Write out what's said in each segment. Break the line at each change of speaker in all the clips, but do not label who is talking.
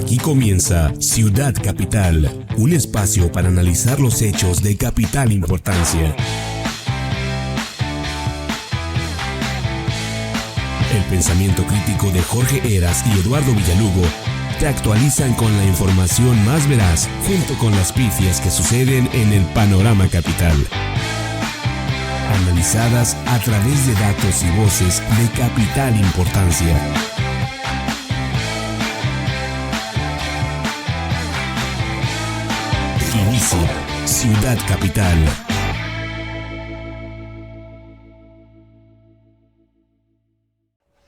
Aquí comienza Ciudad Capital, un espacio para analizar los hechos de capital importancia. El pensamiento crítico de Jorge Heras y Eduardo Villalugo te actualizan con la información más veraz, junto con las pifias que suceden en el panorama capital. Analizadas a través de datos y voces de capital importancia. Inicia Ciudad Capital.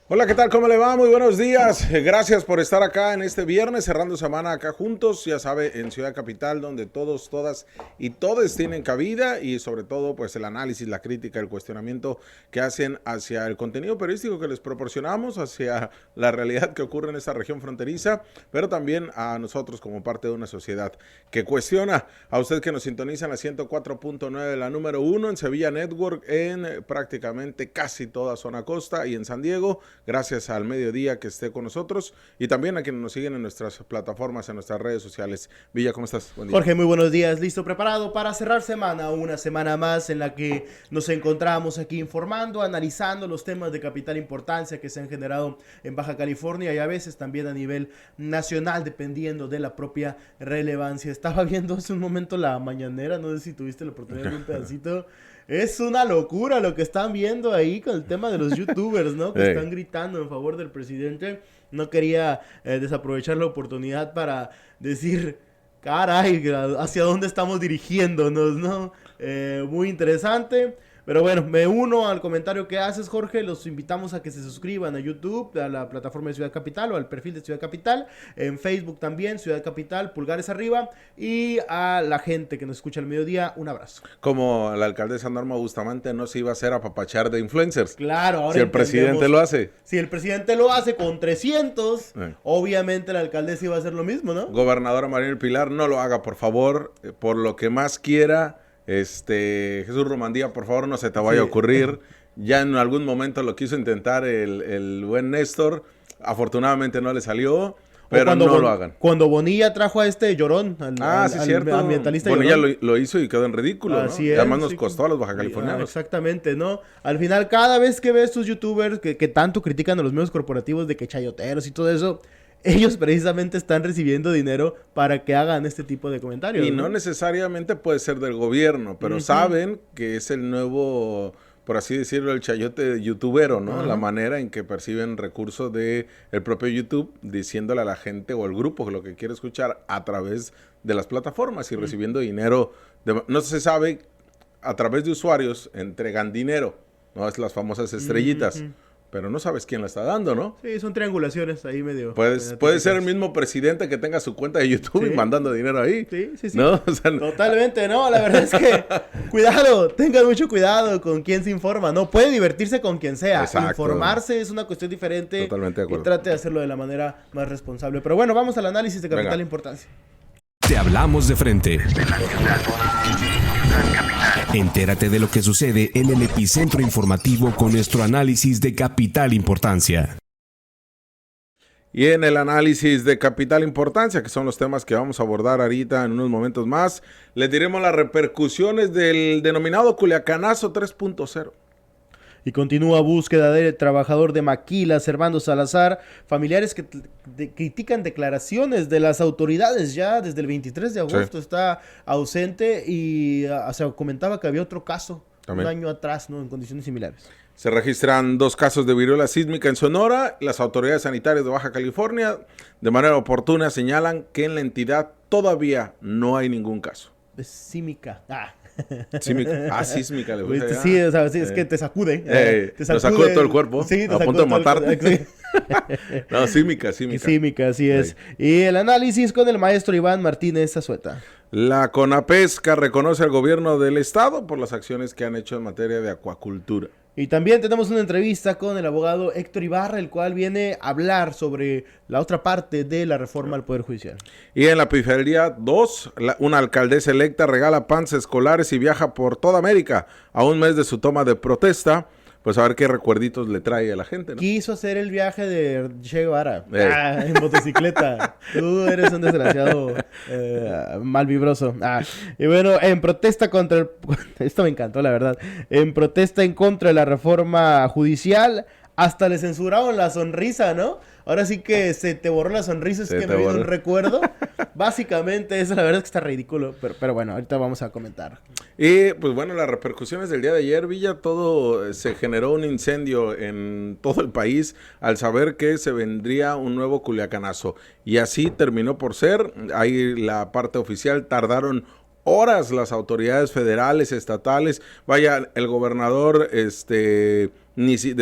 Hola, ¿qué tal? ¿Cómo le va? Muy buenos días. Gracias por estar acá en este viernes, cerrando semana acá juntos, ya sabe, en Ciudad Capital, donde todos, todas y todes tienen cabida y sobre todo, pues el análisis, la crítica, el cuestionamiento que hacen hacia el contenido periodístico que les proporcionamos, hacia la realidad que ocurre en esta región fronteriza, pero también a nosotros como parte de una sociedad que cuestiona. A usted que nos sintoniza en la 104.9, la número 1 en Sevilla Network, en prácticamente casi toda zona costa y en San Diego. Gracias al mediodía que esté con nosotros y también a quienes nos siguen en nuestras plataformas, en nuestras redes sociales. Villa, ¿cómo estás?
Buen día. Jorge, muy buenos días. Listo, preparado para cerrar semana, una semana más en la que nos encontramos aquí informando, analizando los temas de capital importancia que se han generado en Baja California y a veces también a nivel nacional, dependiendo de la propia relevancia. Estaba viendo hace un momento la mañanera, no sé si tuviste la oportunidad de ver un pedacito. Es una locura lo que están viendo ahí con el tema de los youtubers, ¿no? Que están gritando en favor del presidente. No quería desaprovechar la oportunidad para decir, caray, ¿hacia dónde estamos dirigiéndonos, no? Muy interesante. Pero bueno, me uno al comentario que haces, Jorge. Los invitamos a que se suscriban a YouTube, a la plataforma de Ciudad Capital o al perfil de Ciudad Capital. En Facebook también, Ciudad Capital, pulgares arriba. Y a la gente que nos escucha al mediodía, un abrazo.
Como la alcaldesa Norma Bustamante no se iba a hacer apapachar de influencers.
Claro, ahora
si el presidente lo hace.
Si el presidente lo hace con 300, obviamente la alcaldesa iba a hacer lo mismo, ¿no?
Gobernadora María Pilar, no lo haga, por favor, por lo que más quiera. Jesús Romandía, por favor, no se te vaya a ocurrir. Ya en algún momento lo quiso intentar el buen Néstor. Afortunadamente no le salió, pero no lo hagan.
Cuando Bonilla trajo a este Llorón,
cierto.
Ambientalista
Bonilla
Llorón.
lo hizo y quedó en ridículo, ¿no?
Así es,
además nos costó a los bajacalifornianos.
Exactamente, ¿no? Al final, cada vez que ves tus youtubers que tanto critican a los medios corporativos de que chayoteros y todo eso, ellos precisamente están recibiendo dinero para que hagan este tipo de comentarios.
Y no necesariamente puede ser del gobierno, pero saben que es el nuevo, por así decirlo, el chayote youtubero, ¿no? La manera en que perciben recursos de el propio YouTube, diciéndole a la gente o al grupo lo que quiere escuchar a través de las plataformas y recibiendo dinero. No se sabe, a través de usuarios entregan dinero, ¿no? Es las famosas estrellitas. Pero no sabes quién la está dando, ¿no?
Sí, son triangulaciones ahí medio.
Puede ser el mismo presidente que tenga su cuenta de YouTube y mandando dinero ahí.
Sí.
¿No? O sea,
totalmente, ¿no? La verdad es que, cuidado, tengan mucho cuidado con quién se informa, ¿no? Puede divertirse con quien sea.
Exacto.
Informarse es una cuestión diferente.
Totalmente de acuerdo.
Y trate de hacerlo de la manera más responsable. Pero bueno, vamos al análisis de capital importancia.
Te hablamos de frente. Entérate de lo que sucede en el epicentro informativo con nuestro análisis de capital importancia.
Y en el análisis de capital importancia, que son los temas que vamos a abordar ahorita en unos momentos más, les diremos las repercusiones del denominado Culiacanazo 3.0.
Y continúa búsqueda del trabajador de Maquila, Servando Salazar. Familiares que critican declaraciones de las autoridades ya desde el 23 de agosto. Está ausente y se comentaba que había otro caso también un año atrás, ¿no? En condiciones similares.
Se registran 2 casos de viruela sísmica en Sonora. Las autoridades sanitarias de Baja California de manera oportuna señalan que en la entidad todavía no hay ningún caso.
Es sísmica.
Sísmica. Le voy a
sí, o sea, sí, es que te sacude.
Te sacude todo el cuerpo.
Sí,
a punto de matarte. No, sísmica.
Sísmica, así es. Y el análisis con el maestro Iván Martínez Azueta.
La CONAPESCA reconoce al gobierno del estado por las acciones que han hecho en materia de acuacultura.
Y también tenemos una entrevista con el abogado Héctor Ibarra, el cual viene a hablar sobre la otra parte de la reforma al Poder Judicial.
Y en la Pifería 2, una alcaldesa electa regala pants escolares y viaja por toda América a un mes de su toma de protesta pues a ver qué recuerditos le trae a la gente, ¿no?
Quiso hacer el viaje de Che Guevara en motocicleta. Tú eres un desgraciado malvibroso. Y bueno, en protesta contra esto me encantó, la verdad. En protesta en contra de la reforma judicial, hasta le censuraron la sonrisa, ¿no? Ahora sí que se te borró la sonrisa, es que me vino un recuerdo. Básicamente, eso la verdad es que está ridículo, pero bueno, ahorita vamos a comentar.
Y pues bueno, las repercusiones del día de ayer, Villa, se generó un incendio en todo el país al saber que se vendría un nuevo Culiacanazo. Y así terminó por ser. Ahí la parte oficial tardaron horas las autoridades federales, estatales. Vaya, el gobernador de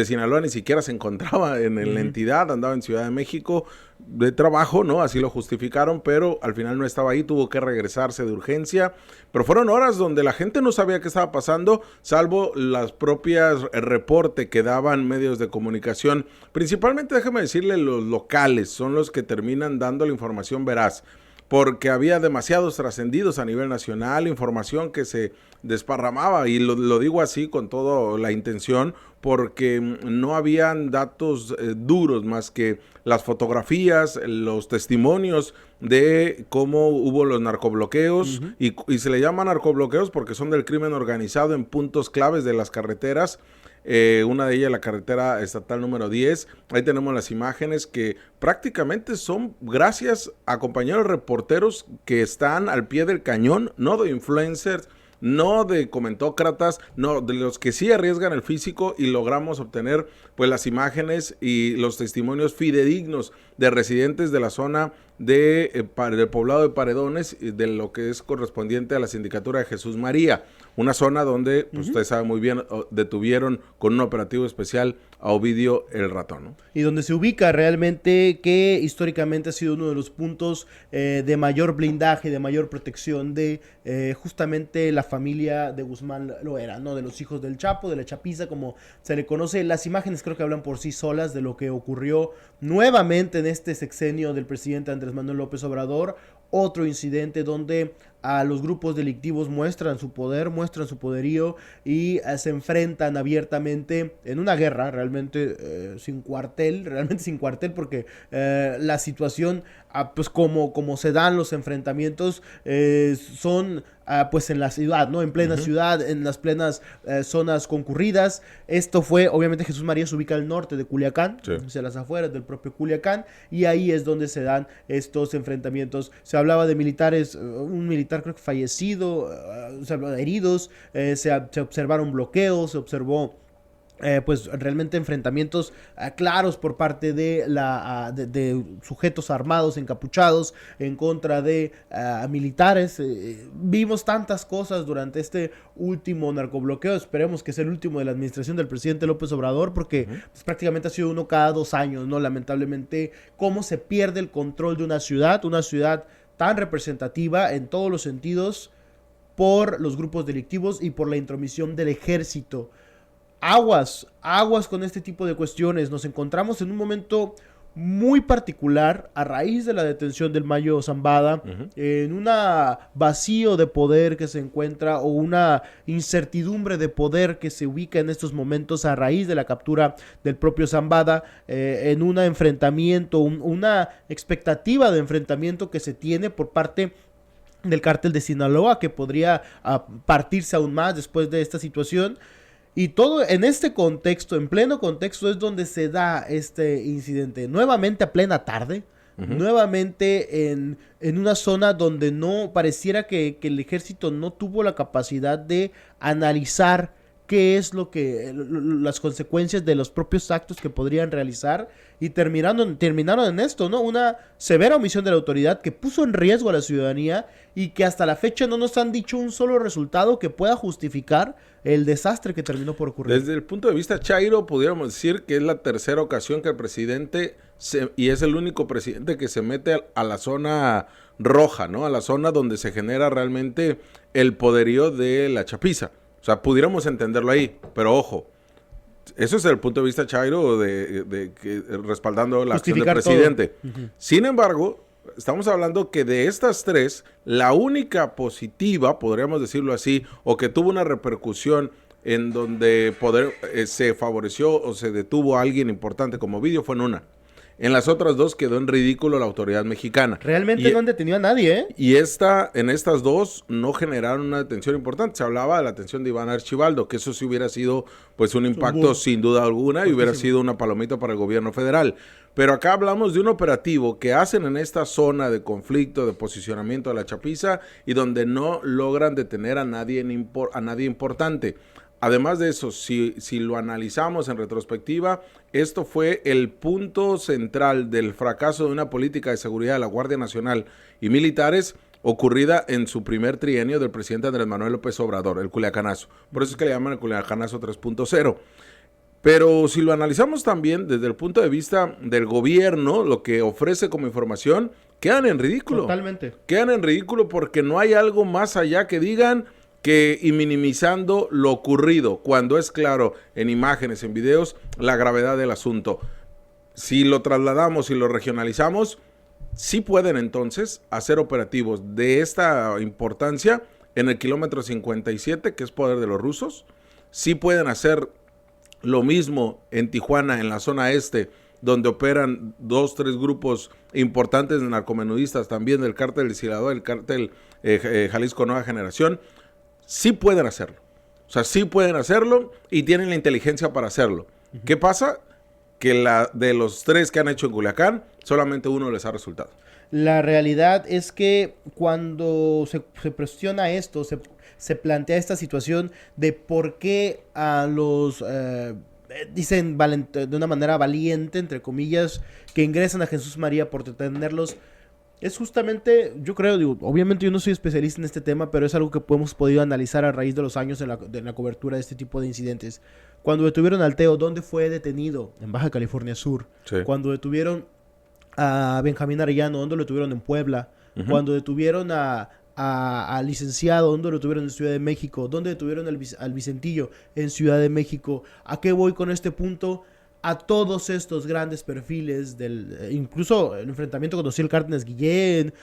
Sinaloa ni siquiera se encontraba en la entidad, andaba en Ciudad de México de trabajo, ¿no? Así lo justificaron, pero al final no estaba ahí, tuvo que regresarse de urgencia. Pero fueron horas donde la gente no sabía qué estaba pasando, salvo las propias reportes que daban medios de comunicación. Principalmente, déjeme decirle, los locales son los que terminan dando la información veraz, porque había demasiados trascendidos a nivel nacional, información que se desparramaba, y lo digo así con toda la intención, porque no habían datos duros más que las fotografías, los testimonios de cómo hubo los narcobloqueos, y se le llama narcobloqueos porque son del crimen organizado en puntos claves de las carreteras. Una de ellas la carretera estatal número 10, ahí tenemos las imágenes que prácticamente son gracias a compañeros reporteros que están al pie del cañón, no de influencers, no de comentócratas, no, de los que sí arriesgan el físico, y logramos obtener pues las imágenes y los testimonios fidedignos de residentes de la zona del poblado de Paredones, de lo que es correspondiente a la sindicatura de Jesús María, una zona donde, pues usted sabe muy bien, detuvieron con un operativo especial a Ovidio el Ratón, ¿no?
Y donde se ubica realmente que históricamente ha sido uno de los puntos de mayor blindaje, de mayor protección de justamente la familia de Guzmán Loera, ¿no? De los hijos del Chapo, de la Chapiza, como se le conoce. Las imágenes creo que hablan por sí solas de lo que ocurrió nuevamente en este sexenio del presidente Andrés Manuel López Obrador. Otro incidente donde a los grupos delictivos muestran su poder, muestran su poderío y se enfrentan abiertamente en una guerra realmente sin cuartel porque la situación, pues como se dan los enfrentamientos son pues en la ciudad, ¿no? En plena ciudad, en las plenas zonas concurridas. Esto fue, obviamente Jesús María se ubica al norte de Culiacán, hacia las afueras del propio Culiacán, y ahí es donde se dan estos enfrentamientos. Se hablaba de militares, un militar creo que fallecido, se habló de heridos, se observaron bloqueos, se observó pues realmente enfrentamientos claros por parte de sujetos armados, encapuchados, en contra de militares. Vimos tantas cosas durante este último narcobloqueo. Esperemos que sea el último de la administración del presidente López Obrador, porque pues, prácticamente ha sido uno cada 2 años, ¿no? Lamentablemente, cómo se pierde el control de una ciudad tan representativa en todos los sentidos por los grupos delictivos y por la intromisión del ejército. Aguas con este tipo de cuestiones. Nos encontramos en un momento muy particular a raíz de la detención del Mayo Zambada, en un vacío de poder que se encuentra, o una incertidumbre de poder que se ubica en estos momentos a raíz de la captura del propio Zambada, en un enfrentamiento, una expectativa de enfrentamiento que se tiene por parte del cártel de Sinaloa, que podría partirse aún más después de esta situación. Y todo en este contexto, en pleno contexto, es donde se da este incidente. Nuevamente a plena tarde, nuevamente en una zona donde no pareciera que el ejército no tuvo la capacidad de analizar qué es las consecuencias de los propios actos que podrían realizar, y terminaron en esto, ¿no? Una severa omisión de la autoridad que puso en riesgo a la ciudadanía, y que hasta la fecha no nos han dicho un solo resultado que pueda justificar el desastre que terminó por ocurrir.
Desde el punto de vista Chairo, pudiéramos decir que es la tercera ocasión que el presidente, y es el único presidente que se mete a la zona roja, ¿no? A la zona donde se genera realmente el poderío de la chapiza. O sea, pudiéramos entenderlo ahí, pero ojo, eso es el punto de vista Chairo respaldando la acción del presidente. Sin embargo, estamos hablando que de estas tres, la única positiva, podríamos decirlo así, o que tuvo una repercusión en donde se favoreció o se detuvo a alguien importante como Ovidio fue en una. En las otras dos quedó en ridículo la autoridad mexicana.
Realmente no han detenido a nadie, ¿eh?
Y en estas dos no generaron una detención importante. Se hablaba de la detención de Iván Archibaldo, que eso sí hubiera sido pues un impacto sin duda alguna y hubiera sido una palomita para el gobierno federal. Pero acá hablamos de un operativo que hacen en esta zona de conflicto, de posicionamiento de la chapiza y donde no logran detener a nadie importante. Además de eso, si lo analizamos en retrospectiva, esto fue el punto central del fracaso de una política de seguridad de la Guardia Nacional y militares ocurrida en su primer trienio del presidente Andrés Manuel López Obrador, el Culiacanazo. Por eso es que le llaman el Culiacanazo 3.0. Pero si lo analizamos también desde el punto de vista del gobierno, lo que ofrece como información, quedan en ridículo.
Totalmente.
Quedan en ridículo porque no hay algo más allá que digan y minimizando lo ocurrido, cuando es claro en imágenes, en videos, la gravedad del asunto. Si lo trasladamos y lo regionalizamos, sí pueden entonces hacer operativos de esta importancia en el kilómetro 57, que es poder de los rusos. Sí pueden hacer lo mismo en Tijuana, en la zona este, donde operan 2-3 grupos importantes de narcomenudistas, también del cártel de Sinaloa, el cártel Jalisco Nueva Generación. Sí pueden hacerlo. O sea, sí pueden hacerlo y tienen la inteligencia para hacerlo. Uh-huh. ¿Qué pasa? Que de los 3 que han hecho en Culiacán, solamente uno les ha resultado.
La realidad es que cuando se presiona esto, se plantea esta situación de por qué a los, dicen de una manera valiente, entre comillas, que ingresan a Jesús María por detenerlos. Es justamente, yo creo, obviamente yo no soy especialista en este tema, pero es algo que hemos podido analizar a raíz de los años de la cobertura de este tipo de incidentes. Cuando detuvieron al Teo, ¿dónde fue detenido? En Baja California Sur. Sí. Cuando detuvieron a Benjamín Arellano, ¿dónde lo detuvieron? En Puebla. Uh-huh. Cuando detuvieron al licenciado, ¿dónde lo detuvieron? En Ciudad de México. ¿Dónde detuvieron al Vicentillo? En Ciudad de México. ¿A qué voy con este punto? A todos estos grandes perfiles incluso el enfrentamiento con Ociel Cárdenas Guillén,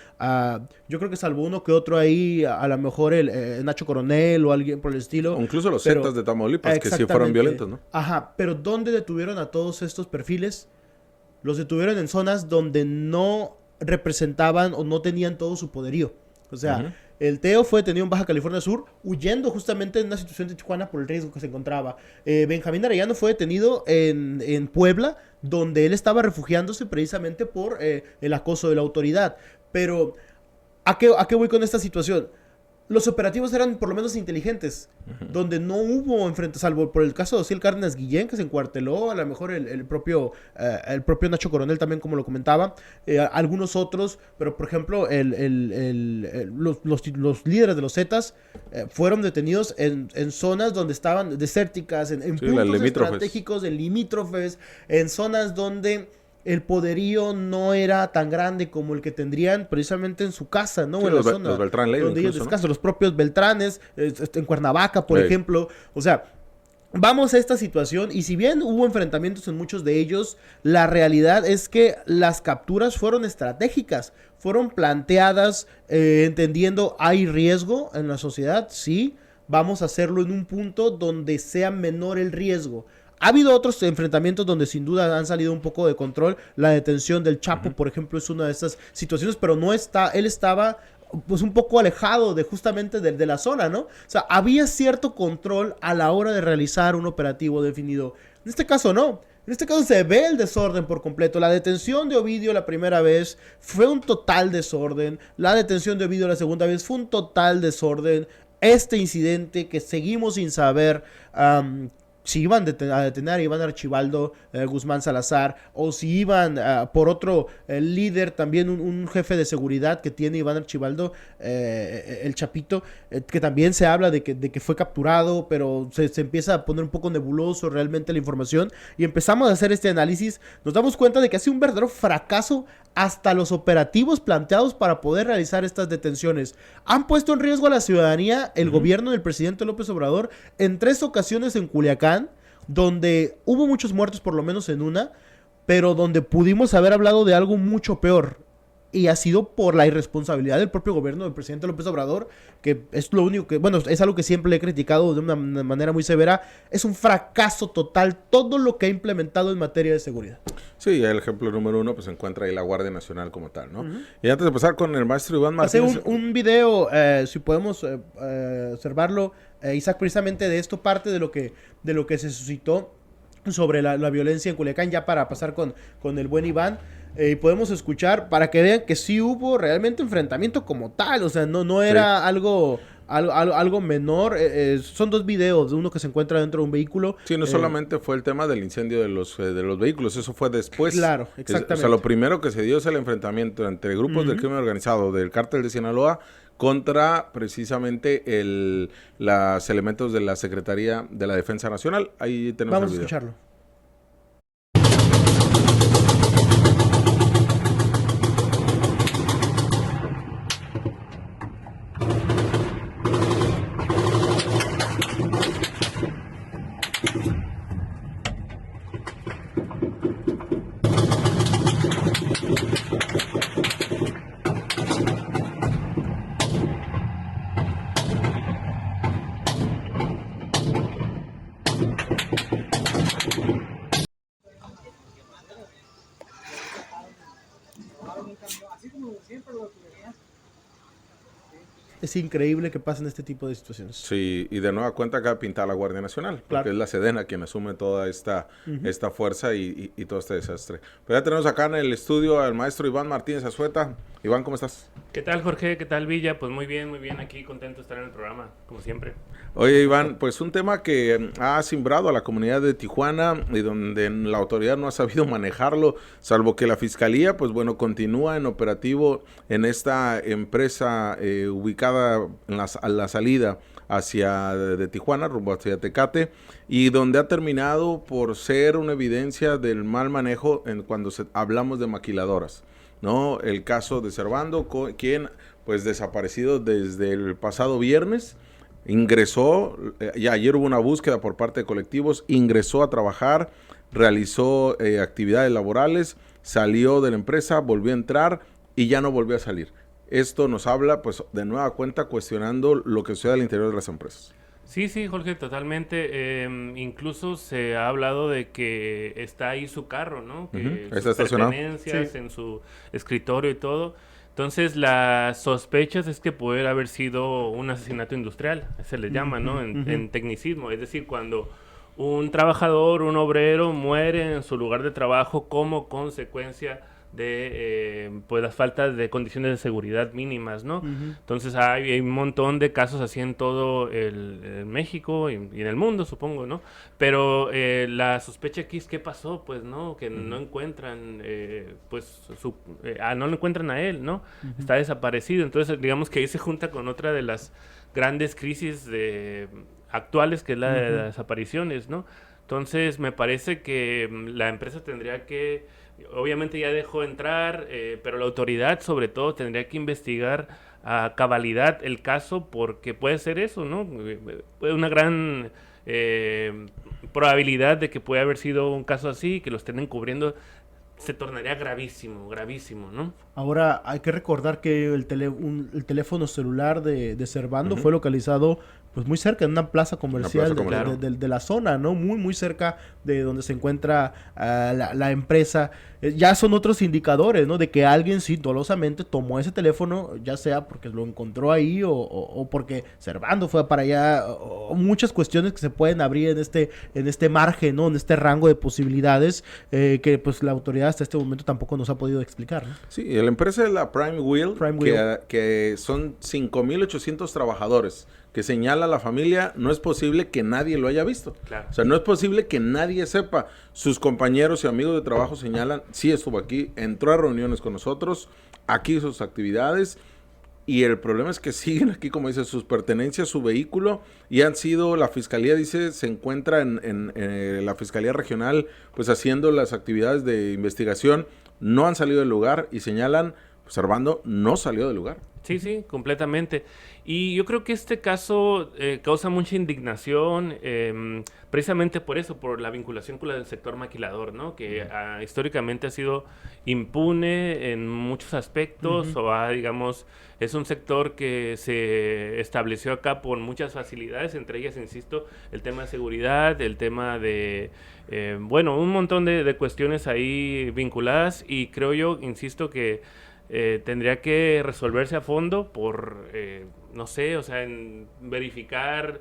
yo creo que salvo uno que otro ahí, a lo mejor el Nacho Coronel o alguien por el estilo.
O incluso los Zetas de Tamaulipas, que sí fueron violentos, ¿no?
Ajá, pero ¿dónde detuvieron a todos estos perfiles? Los detuvieron en zonas donde no representaban o no tenían todo su poderío. O sea, uh-huh. El Teo fue detenido en Baja California Sur, huyendo justamente en una situación de Tijuana por el riesgo que se encontraba. Benjamín Arellano fue detenido en Puebla, donde él estaba refugiándose precisamente por el acoso de la autoridad. Pero, ¿a qué voy con esta situación? Los operativos eran por lo menos inteligentes, uh-huh. Donde no hubo salvo por el caso de Ociel Cárdenas Guillén, que se encuarteló, a lo mejor el propio Nacho Coronel también, como lo comentaba, algunos otros, pero por ejemplo los líderes de los Zetas fueron detenidos en zonas donde estaban desérticas, en puntos estratégicos, en limítrofes, en zonas donde el poderío no era tan grande como el que tendrían precisamente en su casa, ¿no?
Sí,
en la zona
los Beltrán Leiva,
donde ellos descansan, ¿no? Los propios Beltranes, en Cuernavaca, por ejemplo. O sea, vamos a esta situación y si bien hubo enfrentamientos en muchos de ellos, la realidad es que las capturas fueron estratégicas, fueron planteadas entendiendo hay riesgo en la sociedad, sí, vamos a hacerlo en un punto donde sea menor el riesgo. Ha habido otros enfrentamientos donde sin duda han salido un poco de control. La detención del Chapo, uh-huh. Por ejemplo, es una de esas situaciones, pero él estaba pues un poco alejado justamente de la zona, ¿no? O sea, había cierto control a la hora de realizar un operativo definido. En este caso no. En este caso se ve el desorden por completo. La detención de Ovidio la primera vez fue un total desorden. La detención de Ovidio la segunda vez fue un total desorden. Este incidente que seguimos sin saber si iban a detener a Iván Archibaldo Guzmán Salazar, o si iban por otro líder, también un jefe de seguridad que tiene Iván Archibaldo, el Chapito, que también se habla de que fue capturado, pero se empieza a poner un poco nebuloso realmente la información, y empezamos a hacer este análisis, nos damos cuenta de que ha sido un verdadero fracaso hasta los operativos planteados para poder realizar estas detenciones. Han puesto en riesgo a la ciudadanía, el gobierno del presidente López Obrador, en 3 ocasiones en Culiacán, donde hubo muchos muertos, por lo menos en una, pero donde pudimos haber hablado de algo mucho peor. y ha sido por la irresponsabilidad del propio gobierno del presidente López Obrador, que es lo único que, bueno, es algo que siempre le he criticado de una manera muy severa. Es un fracaso total todo lo que ha implementado en materia de seguridad.
Sí, el ejemplo número 1 pues se encuentra ahí la Guardia Nacional como tal, ¿no? Y antes de pasar con el maestro Iván Martínez...
Hace un video, si podemos observarlo, Isaac, precisamente de esto, parte de lo que se suscitó sobre la violencia en Culiacán, ya para pasar con el buen Iván. Y podemos escuchar para que vean que sí hubo realmente enfrentamiento como tal, o sea, no era algo menor. Son dos videos, uno que se encuentra dentro de un vehículo.
Sí, no solamente fue el tema del incendio de los vehículos, eso fue después.
Claro, exactamente.
O sea, lo primero que se dio es el enfrentamiento entre grupos del crimen organizado del cártel de Sinaloa contra precisamente los elementos de la Secretaría de la Defensa Nacional. Ahí tenemos
Vamos
el video.
a escucharlo. Es increíble que pasen este tipo de situaciones.
Sí, y de nueva cuenta acá pinta la Guardia Nacional, porque
Claro.
es la Sedena quien asume toda esta fuerza y todo este desastre. Pero ya tenemos acá en el estudio al maestro Iván Martínez Azueta. Iván, ¿cómo estás?
¿Qué tal, Jorge? ¿Qué tal, Villa? Pues muy bien, aquí contento de estar en el programa, como siempre.
Oye, Iván, pues un tema que ha simbrado a la comunidad de Tijuana y donde la autoridad no ha sabido manejarlo, salvo que la fiscalía, pues bueno, continúa en operativo en esta empresa ubicada en a la salida hacia de Tijuana, rumbo hacia Tecate, y donde ha terminado por ser una evidencia del mal manejo cuando hablamos de maquiladoras, ¿no? El caso de Servando, quien pues desaparecido desde el pasado viernes, ingresó, y ayer hubo una búsqueda por parte de colectivos, ingresó a trabajar, realizó actividades laborales, salió de la empresa, volvió a entrar y ya no volvió a salir. Esto nos habla, pues, de nueva cuenta cuestionando lo que sucede al interior de las empresas.
Sí, Jorge, totalmente. Incluso se ha hablado de que está ahí su carro, ¿no? Que
Está
sus
estacionado.
pertenencias en su escritorio y todo. Entonces, las sospechas es que puede haber sido un asesinato industrial, se le llama, ¿no? En tecnicismo. Es decir, cuando un trabajador, un obrero muere en su lugar de trabajo como consecuencia de pues las faltas de condiciones de seguridad mínimas, ¿no? Entonces hay un montón de casos así en todo el México y en el mundo, supongo, ¿no? Pero la sospecha aquí es qué pasó, pues, ¿no? Que no encuentran, pues, no lo encuentran a él, ¿no? Está desaparecido. Entonces, digamos que ahí se junta con otra de las grandes crisis actuales, que es la de las desapariciones, ¿no? Entonces, me parece que la empresa tendría que... Obviamente ya dejó entrar, pero la autoridad sobre todo tendría que investigar a cabalidad el caso, porque puede ser eso, ¿no? Una gran probabilidad de que puede haber sido un caso así, que lo estén encubriendo, se tornaría gravísimo, ¿no?
Ahora hay que recordar que el teléfono celular de Servando fue localizado pues muy cerca, en una plaza comercial, de la zona, ¿no? Muy, muy cerca de donde se encuentra la empresa. Ya son otros indicadores, ¿no? De que alguien sí dolosamente tomó ese teléfono, ya sea porque lo encontró ahí o porque Servando fue para allá, o muchas cuestiones que se pueden abrir en este margen, ¿no? En este rango de posibilidades que pues la autoridad hasta este momento tampoco nos ha podido explicar, ¿no?
Sí, la empresa es la Prime Wheel, que son 5,800 trabajadores, que señala a la familia, no es posible que nadie lo haya visto.
Claro.
O sea, no es posible que nadie sepa. Sus compañeros y amigos de trabajo señalan, sí estuvo aquí, entró a reuniones con nosotros, aquí hizo sus actividades, y el problema es que siguen aquí, como dice, sus pertenencias, su vehículo, y han sido, la fiscalía dice, se encuentra en la fiscalía regional, pues haciendo las actividades de investigación, no han salido del lugar y señalan Servando no salió del lugar.
Sí, completamente. Y yo creo que este caso causa mucha indignación, precisamente por eso, por la vinculación con el sector maquilador, ¿no? Que históricamente ha sido impune en muchos aspectos, digamos, es un sector que se estableció acá por muchas facilidades, entre ellas, insisto, el tema de seguridad, el tema de, un montón de cuestiones ahí vinculadas, y creo yo, insisto, que tendría que resolverse a fondo por, no sé, o sea, en verificar,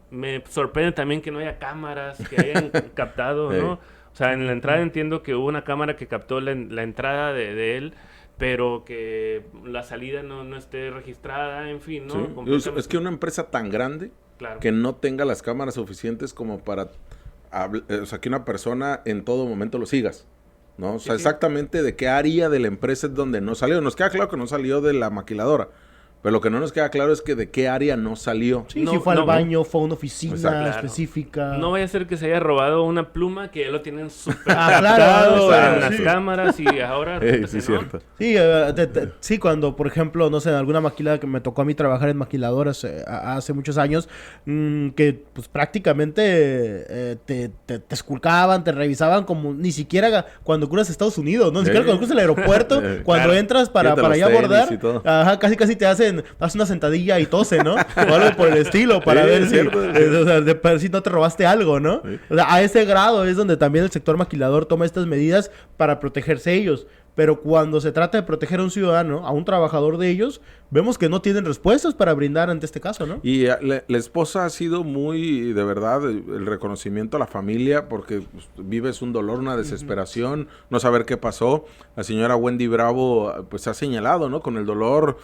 me sorprende también que no haya cámaras que hayan captado, ¿no? O sea, en la entrada entiendo que hubo una cámara que captó la entrada de él, pero que la salida no esté registrada, en fin, ¿no?
Sí. Es que una empresa tan grande, claro, que no tenga las cámaras suficientes como para, o sea, que una persona en todo momento lo sigas, ¿no? O sea, exactamente de qué área de la empresa es donde no salió. Nos queda claro que no salió de la maquiladora, pero lo que no nos queda claro es que de qué área no salió.
Sí, si fue al baño, fue a una oficina específica.
No vaya a ser que se haya robado una pluma que ya lo tienen súper captado en las cámaras y ahora...
sí, cierto.
Sí, cuando, por ejemplo, no sé, en alguna maquilada que me tocó a mí trabajar en maquiladoras hace muchos años, que pues prácticamente te esculcaban, te revisaban como ni siquiera cuando cruzas Estados Unidos, ¿no? Ni siquiera cuando cruzas el aeropuerto, cuando entras para ya abordar, casi te hacen una sentadilla y tose, ¿no? O algo por el estilo, para ver si no te robaste algo, ¿no? Sí. O sea, a ese grado es donde también el sector maquilador toma estas medidas para protegerse ellos. Pero cuando se trata de proteger a un ciudadano, a un trabajador de ellos, vemos que no tienen respuestas para brindar ante este caso, ¿no?
Y la esposa ha sido muy, de verdad, el reconocimiento a la familia, porque pues, vives un dolor, una desesperación, no saber qué pasó. La señora Wendy Bravo, pues ha señalado, ¿no? Con el dolor,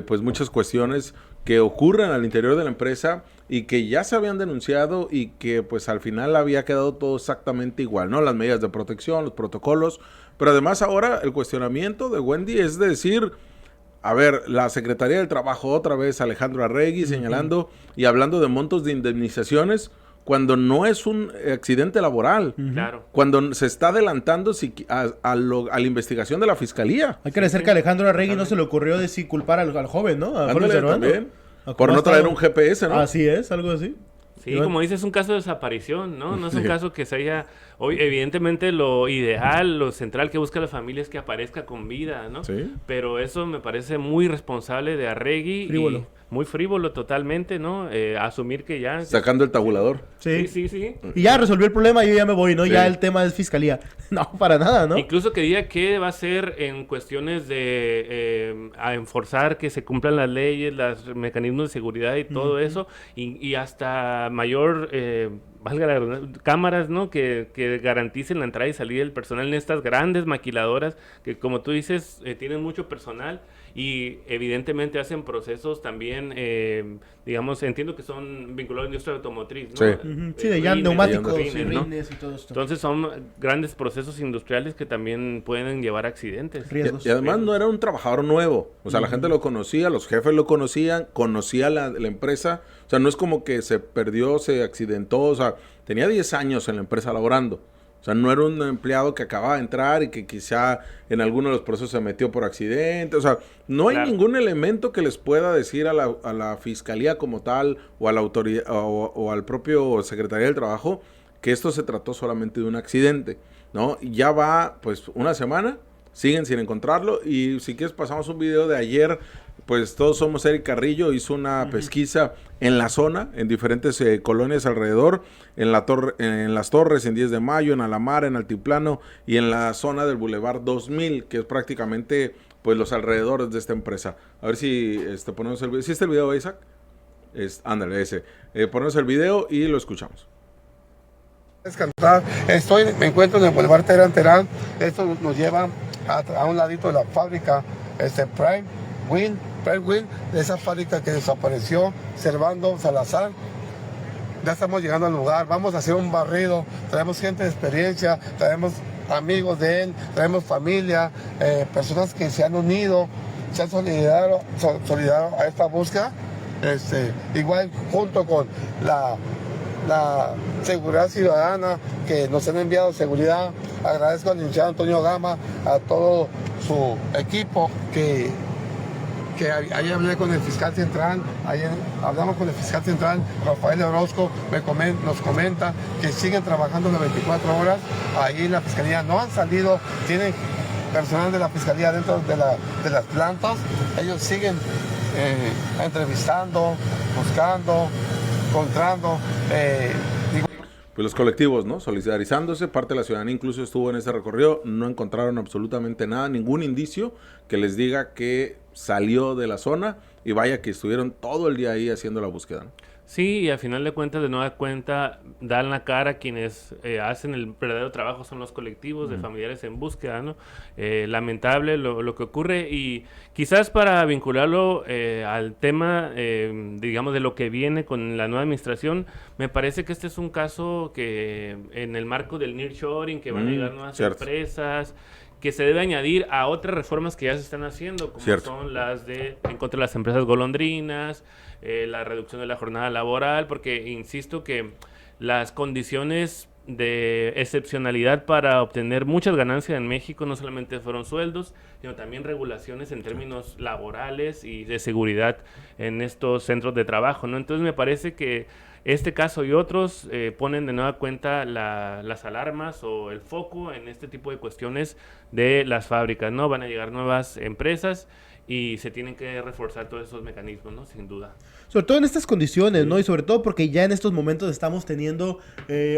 pues muchas cuestiones que ocurren al interior de la empresa y que ya se habían denunciado y que pues al final había quedado todo exactamente igual, ¿no? Las medidas de protección, los protocolos, pero además ahora el cuestionamiento de Wendy es de decir, a ver, la Secretaría del Trabajo otra vez, Alejandro Arregui, señalando y hablando de montos de indemnizaciones cuando no es un accidente laboral,
claro,
cuando se está adelantando a la investigación de la Fiscalía.
Hay que decir que a Alejandro Arregui no se le ocurrió decir culpar al joven, ¿no? A
Jorge también, por no traer un GPS, ¿no?
Así es, algo así.
Sí, como dices, es un caso de desaparición, ¿no? No es un caso que se haya... Hoy, evidentemente, lo ideal, lo central que busca la familia es que aparezca con vida, ¿no?
Sí.
Pero eso me parece muy responsable de Arregui.
Frívolo.
Muy frívolo totalmente, ¿no? Asumir que ya...
Sacando el tabulador.
Sí.
Y ya resolvió el problema y yo ya me voy, ¿no? Sí. Ya el tema es fiscalía. No, para nada, ¿no?
Incluso que diga qué va a hacer en cuestiones de a enforzar que se cumplan las leyes, los mecanismos de seguridad y todo eso. Y hasta mayor... cámaras, ¿no? Que garanticen la entrada y salida del personal en estas grandes maquiladoras que, como tú dices, tienen mucho personal y evidentemente hacen procesos también, digamos, entiendo que son vinculados a la industria automotriz, ¿no?
Sí,
sí, de ya neumáticos,
rines, ¿no?
rines y todo esto.
Entonces son grandes procesos industriales que también pueden llevar a accidentes.
Riesgos.
Y además no era un trabajador nuevo, o sea, la gente lo conocía, los jefes lo conocía la empresa, o sea, no es como que se perdió, se accidentó, o sea, tenía 10 años en la empresa laborando. O sea, no era un empleado que acababa de entrar y que quizá en alguno de los procesos se metió por accidente. O sea, no hay ningún elemento que les pueda decir a la fiscalía como tal o a la autoridad o al propio Secretaría del Trabajo que esto se trató solamente de un accidente, ¿no? Y ya va, pues, una semana, siguen sin encontrarlo. Y si quieres pasamos un video de ayer. Pues Todos Somos Eric Carrillo hizo una pesquisa en la zona, en diferentes colonias alrededor, en las Torres, en 10 de Mayo, en Alamar, en Altiplano y en la zona del Boulevard 2000, que es prácticamente pues los alrededores de esta empresa. A ver si ponemos el video. ¿Sí está el video, Isaac? Ándale, ese. Ponemos el video y lo escuchamos.
Me encuentro en el Boulevard Terán. Esto nos lleva a un ladito de la fábrica Prime Wind, de esa fábrica que desapareció, Servando Salazar. Ya estamos llegando al lugar, vamos a hacer un barrido, traemos gente de experiencia, traemos amigos de él, traemos familia, personas que se han unido, se han solidarizado a esta búsqueda, igual junto con la seguridad ciudadana, que nos han enviado seguridad. Agradezco al licenciado Antonio Gama, a todo su equipo, que ayer hablé con el fiscal central, hablamos con el fiscal central, Rafael Orozco, nos comenta que siguen trabajando las 24 horas ahí en la fiscalía, no han salido, tienen personal de la fiscalía dentro de las plantas, ellos siguen entrevistando, buscando, encontrando.
Pues los colectivos, ¿no? Solidarizándose, parte de la ciudadanía incluso estuvo en ese recorrido, no encontraron absolutamente nada, ningún indicio que les diga que salió de la zona, y vaya que estuvieron todo el día ahí haciendo la búsqueda, ¿no?
Sí, y a final de cuentas, de nueva cuenta, dan la cara quienes hacen el verdadero trabajo, son los colectivos de familiares en búsqueda, ¿no? Lamentable lo que ocurre, y quizás para vincularlo al tema, digamos, de lo que viene con la nueva administración, me parece que este es un caso que en el marco del nearshoring, que van a llegar nuevas empresas, que se debe añadir a otras reformas que ya se están haciendo, como son las en contra de las empresas golondrinas, la reducción de la jornada laboral, porque insisto que las condiciones de excepcionalidad para obtener muchas ganancias en México no solamente fueron sueldos, sino también regulaciones en términos laborales y de seguridad en estos centros de trabajo, ¿no? Entonces me parece que este caso y otros ponen de nueva cuenta las alarmas o el foco en este tipo de cuestiones de las fábricas, ¿no? Van a llegar nuevas empresas y se tienen que reforzar todos esos mecanismos, ¿no? Sin duda.
Sobre todo en estas condiciones, ¿no? Y sobre todo porque ya en estos momentos estamos teniendo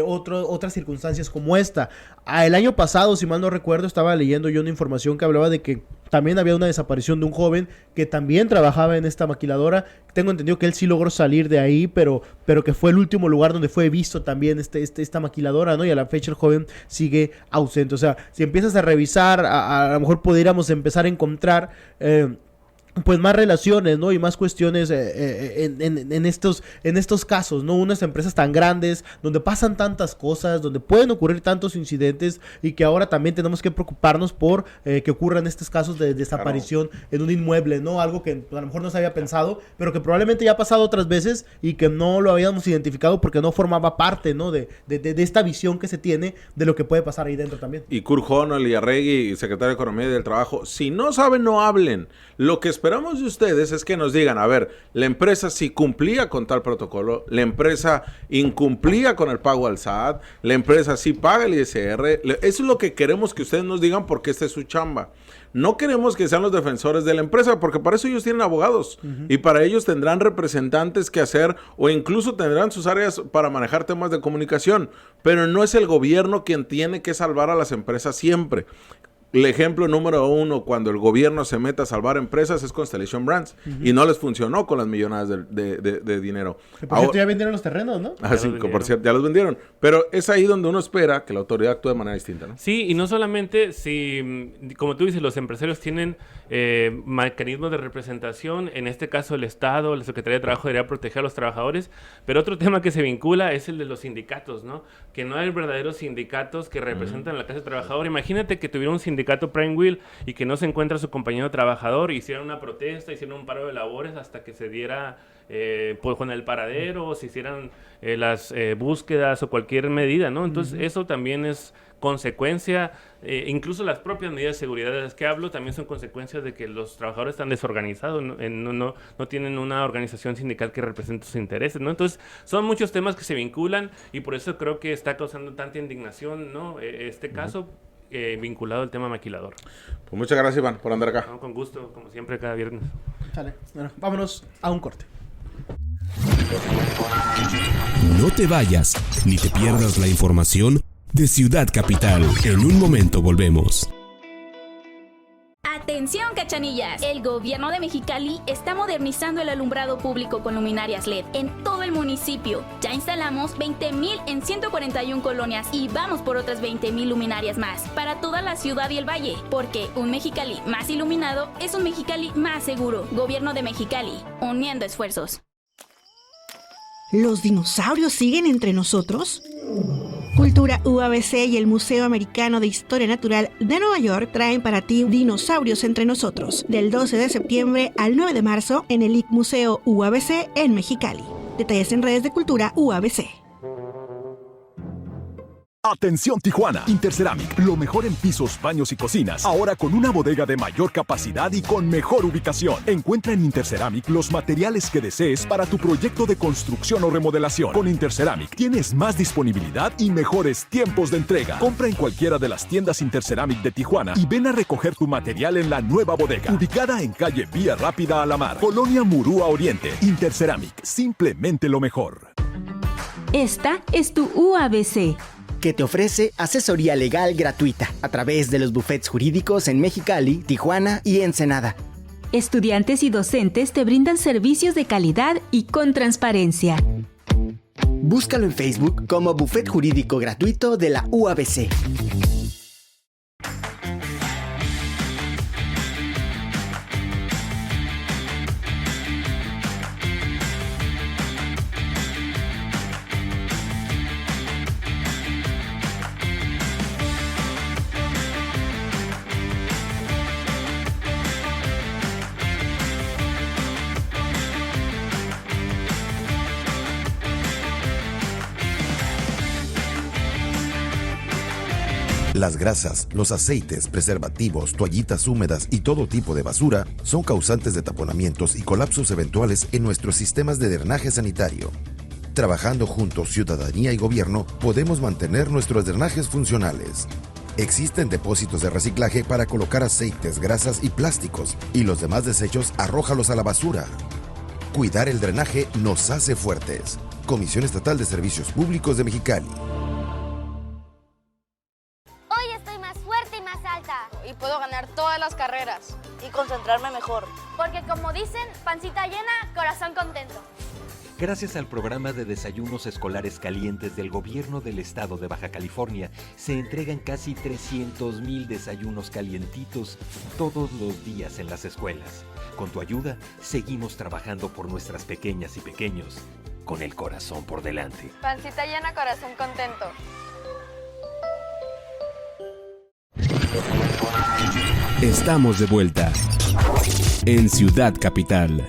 otras circunstancias como esta. El año pasado, si mal no recuerdo, estaba leyendo yo una información que hablaba de que también había una desaparición de un joven que también trabajaba en esta maquiladora. Tengo entendido que él sí logró salir de ahí, pero que fue el último lugar donde fue visto también esta maquiladora, ¿no? Y a la fecha el joven sigue ausente. O sea, si empiezas a revisar, a lo mejor pudiéramos empezar a encontrar pues más relaciones, ¿no? Y más cuestiones en estos casos, ¿no? Unas empresas tan grandes, donde pasan tantas cosas, donde pueden ocurrir tantos incidentes, y que ahora también tenemos que preocuparnos por que ocurran estos casos de desaparición en un inmueble, ¿no? Algo que a lo mejor no se había pensado, pero que probablemente ya ha pasado otras veces y que no lo habíamos identificado porque no formaba parte, ¿no? De esta visión que se tiene de lo que puede pasar ahí dentro también.
Y Kurt Honol y Arregui, secretario de Economía y del Trabajo, si no saben, no hablen. Lo que esperamos de ustedes es que nos digan, a ver, la empresa sí cumplía con tal protocolo, la empresa incumplía con el pago al SAT, la empresa sí paga el ISR. Eso es lo que queremos que ustedes nos digan, porque esta es su chamba. No queremos que sean los defensores de la empresa, porque para eso ellos tienen abogados, y para ellos tendrán representantes que hacer, o incluso tendrán sus áreas para manejar temas de comunicación, pero no es el gobierno quien tiene que salvar a las empresas siempre. El ejemplo número 1, cuando el gobierno se mete a salvar empresas, es Constellation Brands, y no les funcionó con las millonadas de dinero.
Por cierto, ya vendieron los terrenos, ¿no?
Sí, por cierto, ya los vendieron. Pero es ahí donde uno espera que la autoridad actúe de manera distinta, ¿no?
Sí, y no solamente si, como tú dices, los empresarios tienen mecanismos de representación, en este caso el Estado, la Secretaría de Trabajo debería proteger a los trabajadores, pero otro tema que se vincula es el de los sindicatos, ¿no? Que no hay verdaderos sindicatos que representan a la clase trabajadora. Imagínate que tuviera un sindicato Prime Wheel y que no se encuentra su compañero trabajador, hicieran una protesta, hicieran un paro de labores hasta que se diera pues con el paradero, o se hicieran las búsquedas o cualquier medida, ¿no? Entonces eso también es consecuencia, incluso las propias medidas de seguridad de las que hablo también son consecuencias de que los trabajadores están desorganizados, no tienen una organización sindical que represente sus intereses, ¿no? Entonces son muchos temas que se vinculan, y por eso creo que está causando tanta indignación, ¿no? Este caso vinculado al tema maquilador.
Pues muchas gracias, Iván, por andar acá.
No, con gusto, como siempre, cada viernes.
Sale. Bueno, vámonos a un corte.
No te vayas, ni te pierdas la información de Ciudad Capital. En un momento volvemos.
Atención, cachanillas, el gobierno de Mexicali está modernizando el alumbrado público con luminarias LED en todo el municipio. Ya instalamos 20,000 en 141 colonias y vamos por otras 20,000 luminarias más para toda la ciudad y el valle, porque un Mexicali más iluminado es un Mexicali más seguro. Gobierno de Mexicali, uniendo esfuerzos.
¿Los dinosaurios siguen entre nosotros? Cultura UABC y el Museo Americano de Historia Natural de Nueva York traen para ti Dinosaurios entre nosotros, del 12 de septiembre al 9 de marzo en el IC Museo UABC en Mexicali. Detalles en redes de Cultura UABC.
Atención Tijuana, Interceramic, lo mejor en pisos, baños y cocinas, ahora con una bodega de mayor capacidad y con mejor ubicación. Encuentra en Interceramic los materiales que desees para tu proyecto de construcción o remodelación. Con Interceramic tienes más disponibilidad y mejores tiempos de entrega. Compra en cualquiera de las tiendas Interceramic de Tijuana y ven a recoger tu material en la nueva bodega, ubicada en calle Vía Rápida a la Mar, Colonia Murúa Oriente. Interceramic, simplemente lo mejor.
Esta es tu UABC,
que te ofrece asesoría legal gratuita a través de los bufetes jurídicos en Mexicali, Tijuana y Ensenada.
Estudiantes y docentes te brindan servicios de calidad y con transparencia.
Búscalo en Facebook como Bufete Jurídico Gratuito de la UABC.
Las grasas, los aceites, preservativos, toallitas húmedas y todo tipo de basura son causantes de taponamientos y colapsos eventuales en nuestros sistemas de drenaje sanitario. Trabajando juntos, ciudadanía y gobierno, podemos mantener nuestros drenajes funcionales. Existen depósitos de reciclaje para colocar aceites, grasas y plásticos, y los demás desechos arrójalos a la basura. Cuidar el drenaje nos hace fuertes. Comisión Estatal de Servicios Públicos de Mexicali.
Y puedo ganar todas las carreras y concentrarme mejor.
Porque como dicen, pancita llena, corazón contento.
Gracias al programa de desayunos escolares calientes del gobierno del estado de Baja California, se entregan casi 300,000 desayunos calientitos todos los días en las escuelas. Con tu ayuda, seguimos trabajando por nuestras pequeñas y pequeños, con el corazón por delante.
Pancita llena, corazón contento.
Estamos de vuelta en Ciudad Capital.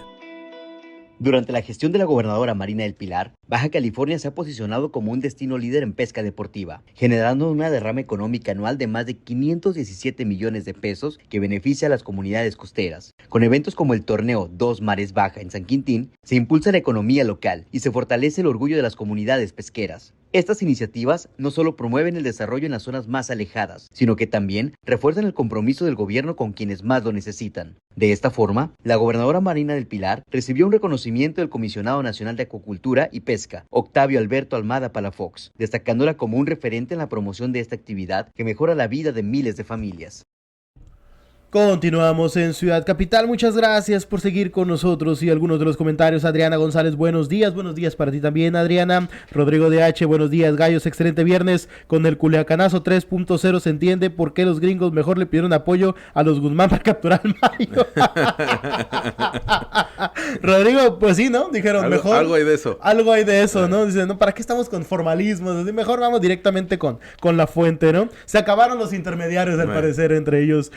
Durante la gestión de la gobernadora Marina del Pilar, Baja California se ha posicionado como un destino líder en pesca deportiva, generando una derrama económica anual de más de 517 millones de pesos que beneficia a las comunidades costeras. Con eventos como el torneo Dos Mares Baja en San Quintín, se impulsa la economía local y se fortalece el orgullo de las comunidades pesqueras. Estas iniciativas no solo promueven el desarrollo en las zonas más alejadas, sino que también refuerzan el compromiso del gobierno con quienes más lo necesitan. De esta forma, la gobernadora Marina del Pilar recibió un reconocimiento del Comisionado Nacional de Acuacultura y Pesca, Octavio Alberto Almada Palafox, destacándola como un referente en la promoción de esta actividad que mejora la vida de miles de familias.
Continuamos en Ciudad Capital, muchas gracias por seguir con nosotros y algunos de los comentarios. Adriana González, buenos días para ti también, Adriana. Rodrigo DH, buenos días, gallos, excelente viernes. Con el Culiacanazo 3.0 se entiende por qué los gringos mejor le pidieron apoyo a los Guzmán para capturar al Mayo. Rodrigo, pues sí, ¿no? Dijeron mejor.
Algo hay de eso.
Algo hay de eso, ¿no? Dicen, no, ¿para qué estamos con formalismos? Mejor vamos directamente con la fuente, ¿no? Se acabaron los intermediarios, al parecer, entre ellos.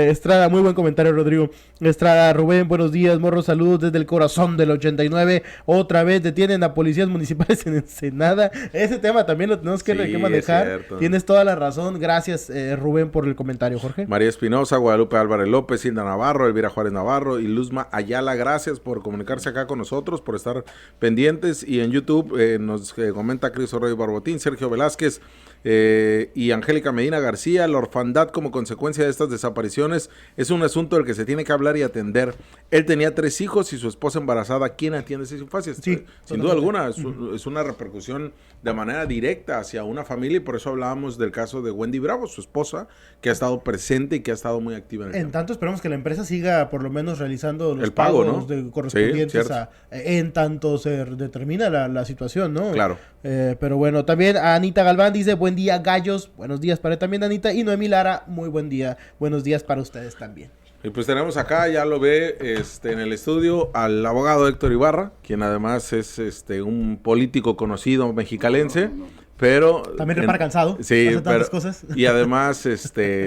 Estrada, muy buen comentario, Rodrigo. Estrada, Rubén, buenos días, morro, saludos desde el corazón del 89. Otra vez detienen a policías municipales en Ensenada. Ese tema también lo tenemos que manejar. Tienes toda la razón. Gracias, Rubén, por el comentario, Jorge.
María Espinosa, Guadalupe Álvarez López, Hilda Navarro, Elvira Juárez Navarro y Luzma Ayala, gracias por comunicarse acá con nosotros, por estar pendientes. Y en YouTube nos comenta Cris Orrey Barbotín, Sergio Velázquez y Angélica Medina García. La orfandad como consecuencia de estas desapariciones es un asunto del que se tiene que hablar y atender. Él tenía 3 hijos y su esposa embarazada. ¿Quién atiende esas infancias? Sí, sin duda alguna, es una repercusión de manera directa hacia una familia, y por eso hablábamos del caso de Wendy Bravo, su esposa, que ha estado presente y que ha estado muy activa en el
En tanto esperamos que la empresa siga por lo menos realizando los
el pago,
pagos, ¿no? Correspondientes en tanto se determina la situación, ¿no?
Claro.
Pero bueno, también Anita Galván dice, buen día, gallos. Buenos días para también, Anita. Y Noemí Lara, muy buen día. Buenos días para ustedes también.
Y pues tenemos acá, ya lo ve en el estudio, al abogado Héctor Ibarra, quien además es un político conocido mexicalense, pero...
También repara cansado,
sí,
hace tantas cosas.
Y además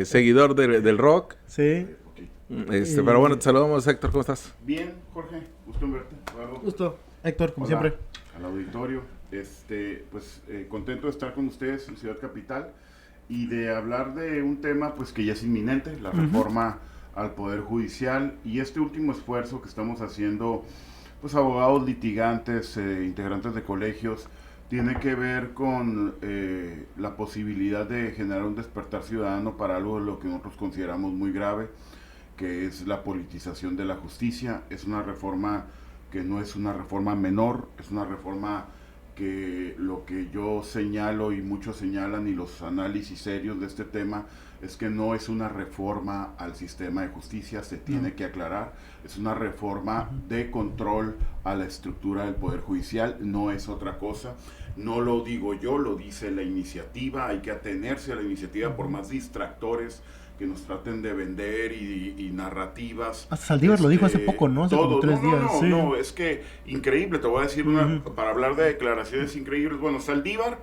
seguidor del rock.
Sí.
Pero bueno, te saludamos, Héctor, ¿cómo estás?
Bien, Jorge, gusto en verte.
Gusto, Héctor, como siempre.
Al auditorio. Contento de estar con ustedes en Ciudad Capital y de hablar de un tema pues que ya es inminente, la reforma al Poder Judicial, y este último esfuerzo que estamos haciendo, pues abogados, litigantes, integrantes de colegios, tiene que ver con la posibilidad de generar un despertar ciudadano para algo de lo que nosotros consideramos muy grave, que es la politización de la justicia. Es una reforma que no es una reforma menor, es una reforma que lo que yo señalo y muchos señalan, y los análisis serios de este tema, es que no es una reforma al sistema de justicia, se tiene que aclarar, es una reforma de control a la estructura del Poder Judicial, no es otra cosa. No lo digo yo, lo dice la iniciativa, hay que atenerse a la iniciativa por más distractores que nos traten de vender y narrativas.
Hasta Saldívar lo dijo hace poco, ¿no? Hace como 3 días.
No, es que increíble, te voy a decir para hablar de declaraciones increíbles. Bueno, Saldívar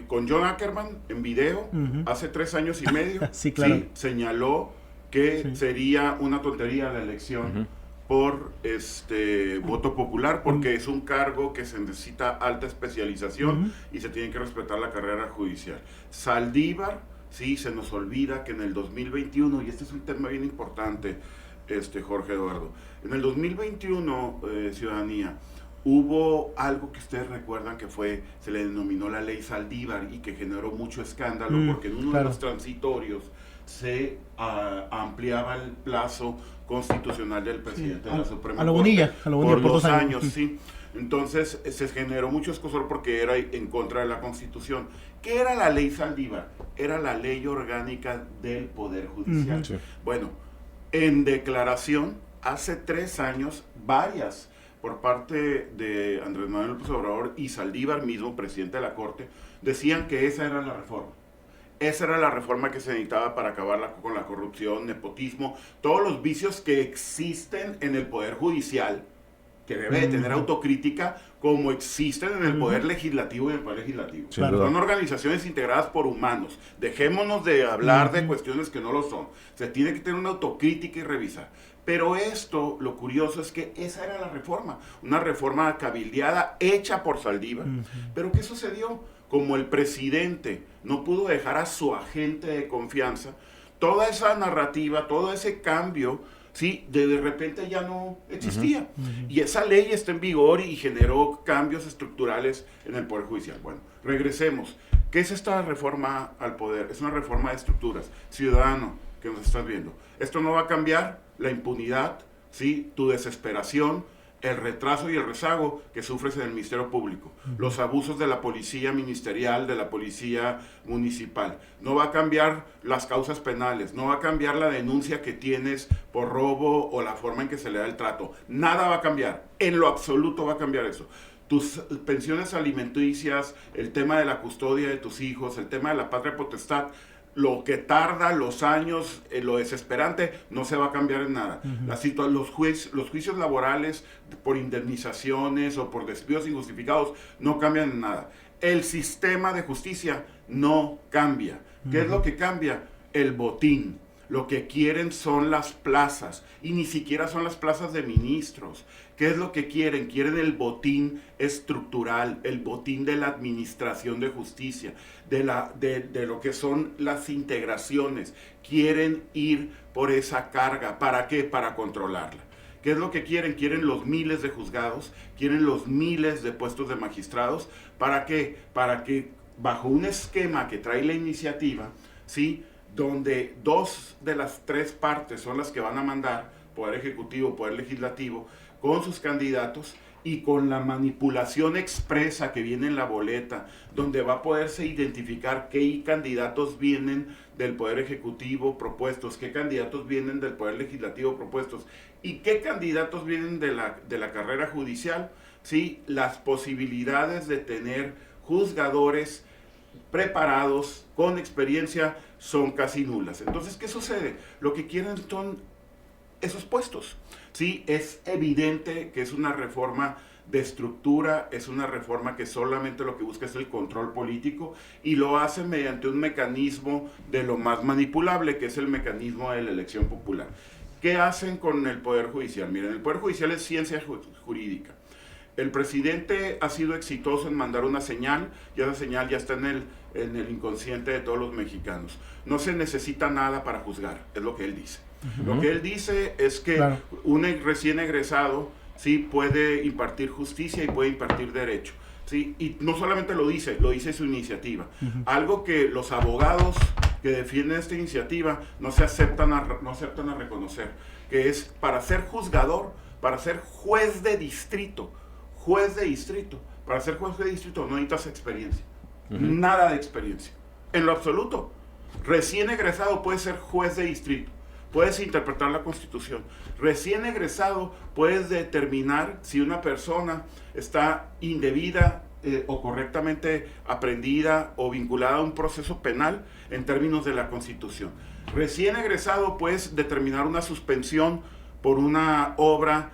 con John Ackerman en video, hace 3 años y medio,
sí, claro.
Señaló que sería una tontería la elección por voto popular, porque es un cargo que se necesita alta especialización y se tiene que respetar la carrera judicial. Saldívar, sí, se nos olvida que en el 2021, y este es un tema bien importante, Jorge Eduardo, en el 2021, ciudadanía, hubo algo que ustedes recuerdan que se le denominó la ley Saldívar y que generó mucho escándalo, porque en uno de los transitorios se ampliaba el plazo constitucional del presidente de la Suprema Corte por 2 años, sí. Entonces se generó mucho escozor porque era en contra de la Constitución. ¿Qué era la ley Saldívar? Era la ley orgánica del Poder Judicial. Bueno, en declaración, hace 3 años, varias, por parte de Andrés Manuel López Obrador y Saldívar mismo, presidente de la Corte, decían que esa era la reforma. Esa era la reforma que se necesitaba para acabar con la corrupción, nepotismo, todos los vicios que existen en el Poder Judicial, que debe de tener autocrítica, como existen en el Poder Legislativo y en el Poder Legislativo. Son organizaciones integradas por humanos. Dejémonos de hablar de cuestiones que no lo son. Se tiene que tener una autocrítica y revisar. Pero esto, lo curioso es que esa era la reforma, una reforma cabildeada, hecha por Saldívar. Pero ¿qué sucedió? Como el presidente no pudo dejar a su agente de confianza, toda esa narrativa, todo ese cambio, sí, de repente ya no existía. Y esa ley está en vigor y generó cambios estructurales en el Poder Judicial. Bueno, regresemos. ¿Qué es esta reforma al poder? Es una reforma de estructuras. Ciudadano que nos estás viendo, esto no va a cambiar la impunidad, ¿sí? Tu desesperación, el retraso y el rezago que sufres en el Ministerio Público, los abusos de la policía ministerial, de la policía municipal. No va a cambiar las causas penales, no va a cambiar la denuncia que tienes por robo o la forma en que se le da el trato. Nada va a cambiar, en lo absoluto va a cambiar eso. Tus pensiones alimenticias, el tema de la custodia de tus hijos, el tema de la patria potestad, lo que tarda, los años, lo desesperante, no se va a cambiar en nada. Los juicios laborales por indemnizaciones o por despidos injustificados no cambian en nada. El sistema de justicia no cambia. ¿Qué es lo que cambia? El botín. Lo que quieren son las plazas, y ni siquiera son las plazas de ministros. ¿Qué es lo que quieren? Quieren el botín estructural, el botín de la administración de justicia, de lo que son las integraciones. Quieren ir por esa carga. ¿Para qué? Para controlarla. ¿Qué es lo que quieren? Quieren los miles de juzgados, quieren los miles de puestos de magistrados. ¿Para qué? Para que bajo un esquema que trae la iniciativa, ¿sí?, donde 2 de las 3 partes son las que van a mandar, Poder Ejecutivo, Poder Legislativo, con sus candidatos y con la manipulación expresa que viene en la boleta, donde va a poderse identificar qué candidatos vienen del Poder Ejecutivo propuestos, qué candidatos vienen del Poder Legislativo propuestos y qué candidatos vienen de la carrera judicial, ¿sí? Las posibilidades de tener juzgadores preparados, con experiencia, son casi nulas. Entonces, ¿qué sucede? Lo que quieren son esos puestos. Sí, es evidente que es una reforma de estructura, es una reforma que solamente lo que busca es el control político y lo hace mediante un mecanismo de lo más manipulable, que es el mecanismo de la elección popular. ¿Qué hacen con el Poder Judicial? Miren, el Poder Judicial es ciencia jurídica. El presidente ha sido exitoso en mandar una señal y esa señal ya está en el inconsciente de todos los mexicanos. No se necesita nada para juzgar, es lo que él dice. Lo que él dice es que un recién egresado sí puede impartir justicia y puede impartir derecho. Sí, y no solamente lo dice su iniciativa. Algo que los abogados que defienden esta iniciativa no aceptan a reconocer, que es para ser juzgador, para ser juez de distrito, para ser juez de distrito no necesitas experiencia, nada de experiencia, en lo absoluto. Recién egresado puedes ser juez de distrito, puedes interpretar la Constitución. Recién egresado puedes determinar si una persona está indebida o correctamente aprendida o vinculada a un proceso penal en términos de la Constitución. Recién egresado puedes determinar una suspensión por una obra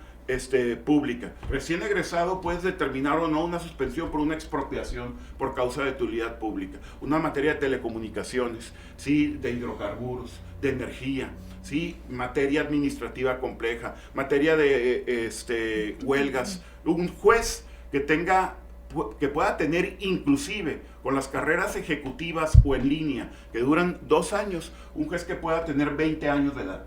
pública. Recién egresado puedes determinar o no una suspensión por una expropiación por causa de utilidad pública. Una materia de telecomunicaciones, ¿sí? De hidrocarburos, de energía, ¿sí? Materia administrativa compleja, materia de huelgas. Un juez que pueda tener inclusive con las carreras ejecutivas o en línea que duran 2 años, un juez que pueda tener 20 años de edad.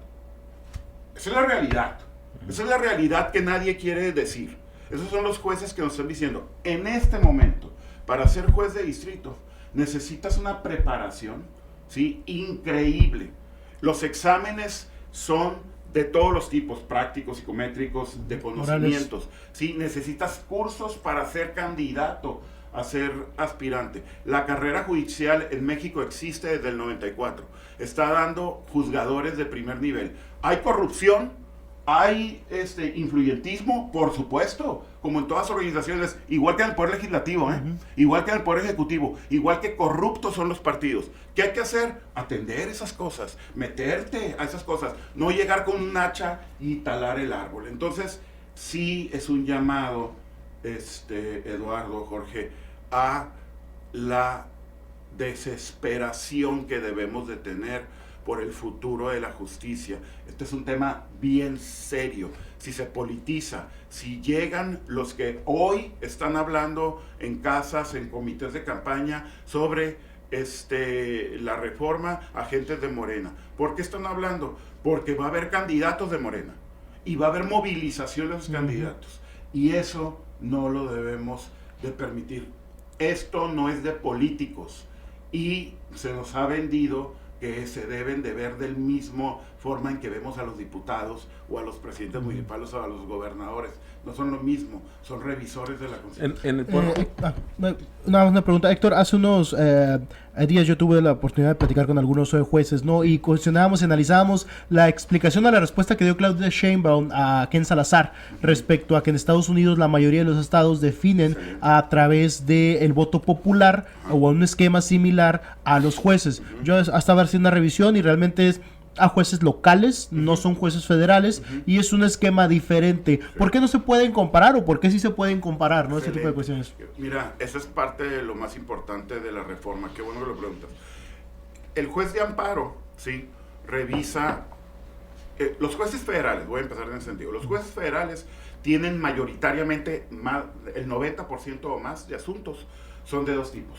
Esa es la realidad. Esa es la realidad que nadie quiere decir. Esos son los jueces que nos están diciendo, en este momento, para ser juez de distrito, necesitas una preparación, ¿sí? Increíble. Los exámenes son de todos los tipos, prácticos, psicométricos, de conocimientos. ¿Sí? Necesitas cursos para ser candidato a ser aspirante. La carrera judicial en México existe desde el 94. Está dando juzgadores de primer nivel. ¿Hay corrupción? ¿Hay influyentismo? Por supuesto, como en todas las organizaciones, igual que en el Poder Legislativo, igual que en el Poder Ejecutivo, igual que corruptos son los partidos. ¿Qué hay que hacer? Atender esas cosas, meterte a esas cosas, no llegar con un hacha y talar el árbol. Entonces, sí es un llamado, Eduardo, Jorge, a la desesperación que debemos de tener por el futuro de la justicia. Este es un tema bien serio. Si se politiza, si llegan los que hoy están hablando en casas, en comités de campaña sobre la reforma, agentes de Morena. ¿Por qué están hablando? Porque va a haber candidatos de Morena y va a haber movilización de los candidatos. Y eso no lo debemos de permitir. Esto no es de políticos y se nos ha vendido que se deben de ver del mismo forma en que vemos a los diputados o a los presidentes municipales o a los gobernadores. No son lo mismo, son revisores de la Constitución.
Una pregunta, Héctor. Hace unos días yo tuve la oportunidad de platicar con algunos jueces, ¿no? Y cuestionábamos y analizábamos la explicación a la respuesta que dio Claudia Sheinbaum a Ken Salazar respecto a que en Estados Unidos la mayoría de los estados definen a través del voto popular o un esquema similar a los jueces. Yo estaba haciendo una revisión y realmente es a jueces locales, no son jueces federales, y es un esquema diferente. ¿Por qué no se pueden comparar o por qué sí se pueden comparar, ¿no? Ese tipo de cuestiones.
Mira, esa es parte de lo más importante de la reforma. Qué bueno que lo preguntas. El juez de amparo, ¿sí? Revisa los jueces federales, voy a empezar en ese sentido. Los jueces federales tienen mayoritariamente el 90% o más de asuntos son de 2 tipos.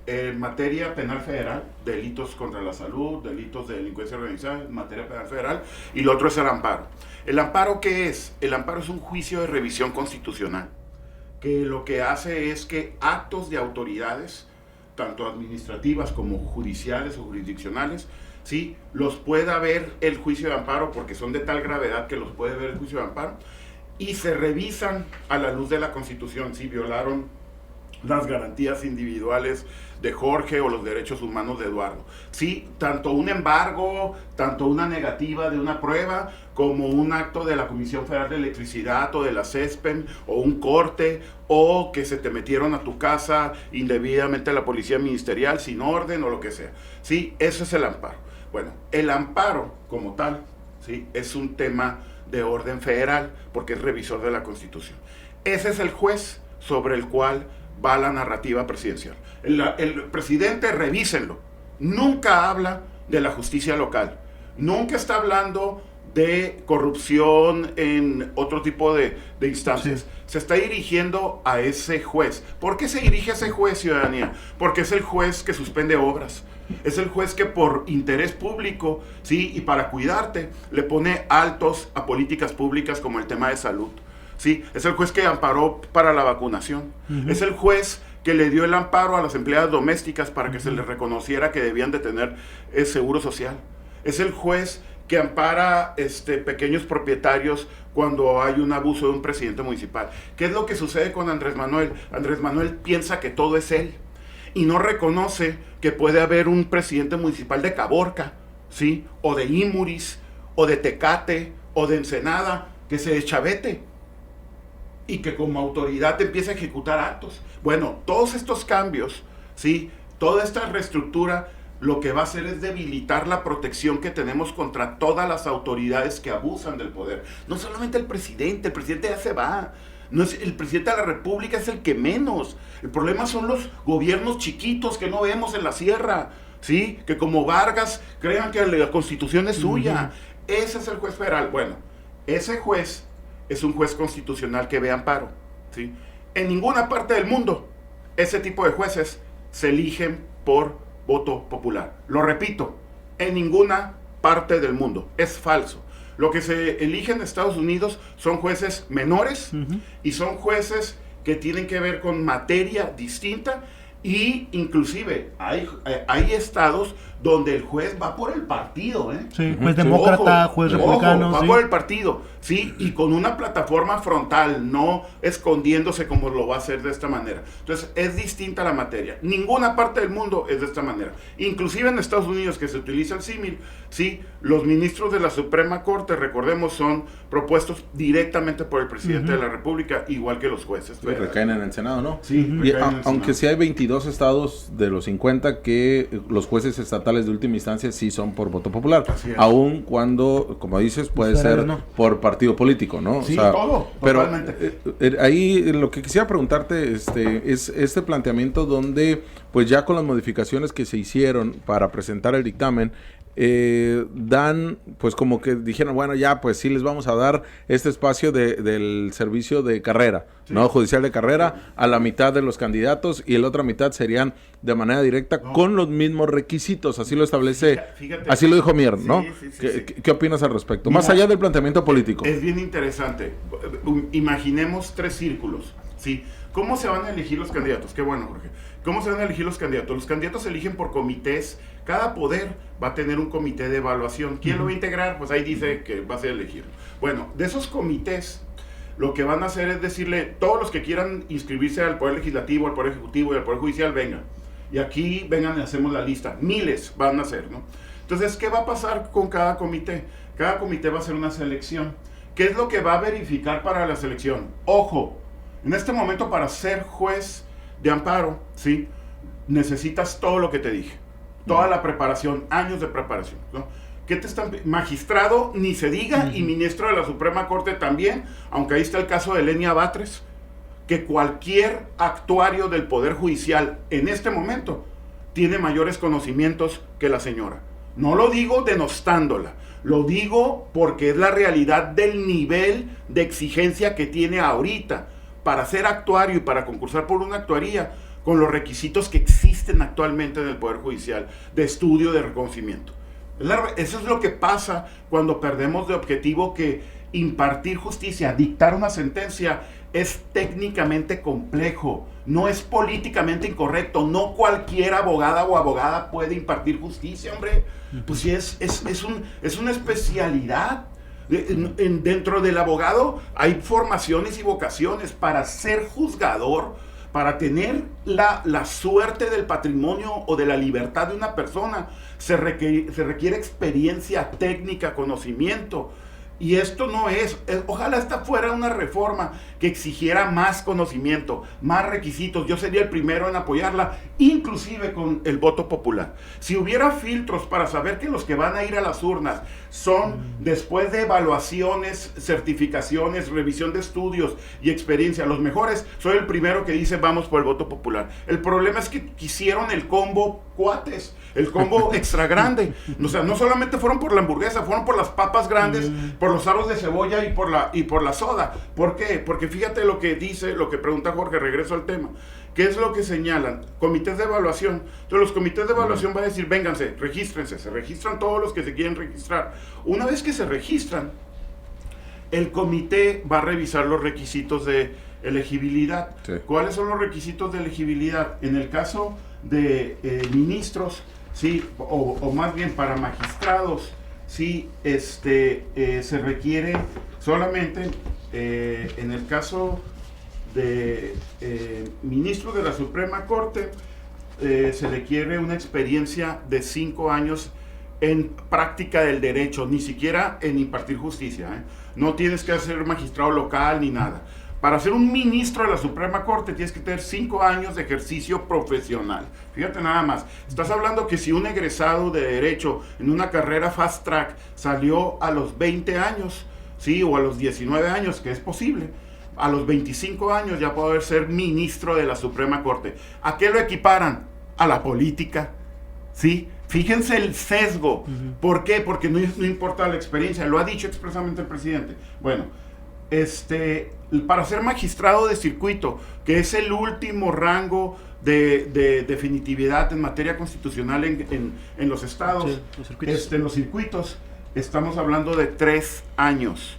En materia penal federal, delitos contra la salud, delitos de delincuencia organizada, en materia penal federal, y lo otro es el amparo. ¿El amparo qué es? El amparo es un juicio de revisión constitucional, que lo que hace es que actos de autoridades, tanto administrativas como judiciales o jurisdiccionales, ¿sí? Los pueda ver el juicio de amparo, porque son de tal gravedad que los puede ver el juicio de amparo, y se revisan a la luz de la Constitución, si violaron las garantías individuales de Jorge o los derechos humanos de Eduardo. Sí, tanto un embargo, tanto una negativa de una prueba, como un acto de la Comisión Federal de Electricidad o de la CESPEN, o un corte, o que se te metieron a tu casa indebidamente la policía ministerial sin orden o lo que sea. Sí, eso es el amparo. Bueno, el amparo como tal, sí, es un tema de orden federal porque es revisor de la Constitución. Ese es el juez sobre el cual va la narrativa presidencial. El presidente, revísenlo, nunca habla de la justicia local, nunca está hablando de corrupción en otro tipo de instancias. Sí. Se está dirigiendo a ese juez. ¿Por qué se dirige a ese juez, ciudadanía? Porque es el juez que suspende obras. Es el juez que por interés público, ¿sí? Y para cuidarte, le pone altos a políticas públicas como el tema de salud. ¿Sí? Es el juez que amparó para la vacunación. Es el juez que le dio el amparo a las empleadas domésticas para que se les reconociera que debían de tener seguro social. Es el juez que ampara pequeños propietarios cuando hay un abuso de un presidente municipal. ¿Qué es lo que sucede con Andrés Manuel? Andrés Manuel piensa que todo es él y no reconoce que puede haber un presidente municipal de Caborca, ¿sí? O de Imuris, o de Tecate, o de Ensenada, que se deschavete y que como autoridad empiece a ejecutar actos. Bueno, todos estos cambios, ¿sí? Toda esta reestructura lo que va a hacer es debilitar la protección que tenemos contra todas las autoridades que abusan del poder. No solamente el presidente ya se va. No es, el presidente de la República es el que menos. El problema son los gobiernos chiquitos que no vemos en la sierra, ¿sí? Que como Vargas crean que la Constitución es suya. Ese es el juez federal. Bueno, ese juez es un juez constitucional que ve amparo, ¿sí? En ninguna parte del mundo ese tipo de jueces se eligen por voto popular. Lo repito, en ninguna parte del mundo. Es falso. Lo que se elige en Estados Unidos son jueces menores y son jueces que tienen que ver con materia distinta y inclusive hay estados donde el juez va por el partido,
Sí, juez demócrata, juez republicano.
Va por el partido, sí, y con una plataforma frontal, no escondiéndose como lo va a hacer de esta manera. Entonces, es distinta la materia. Ninguna parte del mundo es de esta manera. Inclusive en Estados Unidos, que se utiliza el símil, sí, los ministros de la Suprema Corte, recordemos, son propuestos directamente por el presidente de la República, igual que los jueces.
Sí, recaen en el Senado, ¿no?
Sí,
aunque sí hay 22 estados de los 50 que los jueces estatales de última instancia sí son por voto popular, aun cuando, como dices, puede ser por partido político, ¿no?
Sí, o sea, todo,
pero
totalmente.
Ahí lo que quisiera preguntarte es este planteamiento donde, pues ya con las modificaciones que se hicieron para presentar el dictamen, dan, pues como que dijeron, bueno, ya, pues sí les vamos a dar este espacio del servicio de carrera, ¿no? Judicial de carrera a la mitad de los candidatos y la otra mitad serían de manera directa con los mismos requisitos, así lo establece, fíjate, así lo dijo Mier, ¿no? ¿Qué opinas al respecto? Mira, más allá del planteamiento político.
Es bien interesante. Imaginemos 3 círculos, ¿sí? ¿Cómo se van a elegir los candidatos? Qué bueno, Jorge. ¿Cómo se van a elegir los candidatos? Los candidatos se eligen por comités. Cada poder va a tener un comité de evaluación. ¿Quién lo va a integrar? Pues ahí dice que va a ser elegido. Bueno, de esos comités, lo que van a hacer es decirle, todos los que quieran inscribirse al Poder Legislativo, al Poder Ejecutivo y al Poder Judicial, vengan. Y aquí vengan y hacemos la lista. Miles van a hacer, ¿no? Entonces, ¿qué va a pasar con cada comité? Cada comité va a hacer una selección. ¿Qué es lo que va a verificar para la selección? Ojo, en este momento para ser juez de amparo, ¿sí? Necesitas todo lo que te dije. Toda la preparación, años de preparación, ¿no? ¿Qué te están? Magistrado, ni se diga, y ministro de la Suprema Corte también, aunque ahí está el caso de Lenia Batres, que cualquier actuario del Poder Judicial en este momento tiene mayores conocimientos que la señora. No lo digo denostándola, lo digo porque es la realidad del nivel de exigencia que tiene ahorita para ser actuario y para concursar por una actuaría con los requisitos que existen actualmente en el Poder Judicial de estudio, de reconocimiento. Eso es lo que pasa cuando perdemos de objetivo que impartir justicia, dictar una sentencia, es técnicamente complejo, no es políticamente incorrecto, no cualquier abogada o abogada puede impartir justicia, hombre. Pues sí, es una especialidad. Dentro del abogado hay formaciones y vocaciones. Para ser juzgador, para tener la suerte del patrimonio o de la libertad de una persona, se requiere experiencia técnica, conocimiento. Y esto no ojalá esta fuera una reforma que exigiera más conocimiento, más requisitos. Yo sería el primero en apoyarla, inclusive con el voto popular. Si hubiera filtros para saber que los que van a ir a las urnas son, después de evaluaciones, certificaciones, revisión de estudios y experiencia, los mejores, soy el primero que dice vamos por el voto popular. El problema es que quisieron el combo cuates, el combo extra grande. O sea, no solamente fueron por la hamburguesa, fueron por las papas grandes, por los aros de cebolla y por la soda. ¿Por qué? Porque fíjate lo que dice, lo que pregunta Jorge, regreso al tema. ¿Qué es lo que señalan? Comités de evaluación. Entonces los comités de evaluación van a decir, vénganse, regístrense, se registran todos los que se quieren registrar. Una vez que se registran, el comité va a revisar los requisitos de elegibilidad. Sí. ¿Cuáles son los requisitos de elegibilidad? En el caso de ministros, sí, o más bien para magistrados, sí, se requiere solamente, en el caso de ministro de la Suprema Corte, se requiere una experiencia de 5 años en práctica del derecho, ni siquiera en impartir justicia, ¿eh? No tienes que ser magistrado local ni nada. Para ser un ministro de la Suprema Corte tienes que tener 5 años de ejercicio profesional. Fíjate nada más. Estás hablando que si un egresado de Derecho en una carrera fast track salió a los 20 años, ¿sí? O a los 19 años, que es posible, a los 25 años ya puede ser ministro de la Suprema Corte. ¿A qué lo equiparan? A la política, ¿sí? Fíjense el sesgo. ¿Por qué? Porque no importa la experiencia. Lo ha dicho expresamente el presidente. Bueno, para ser magistrado de circuito, que es el último rango de definitividad en materia constitucional en los estados, sí, los circuitos, estamos hablando de 3 años.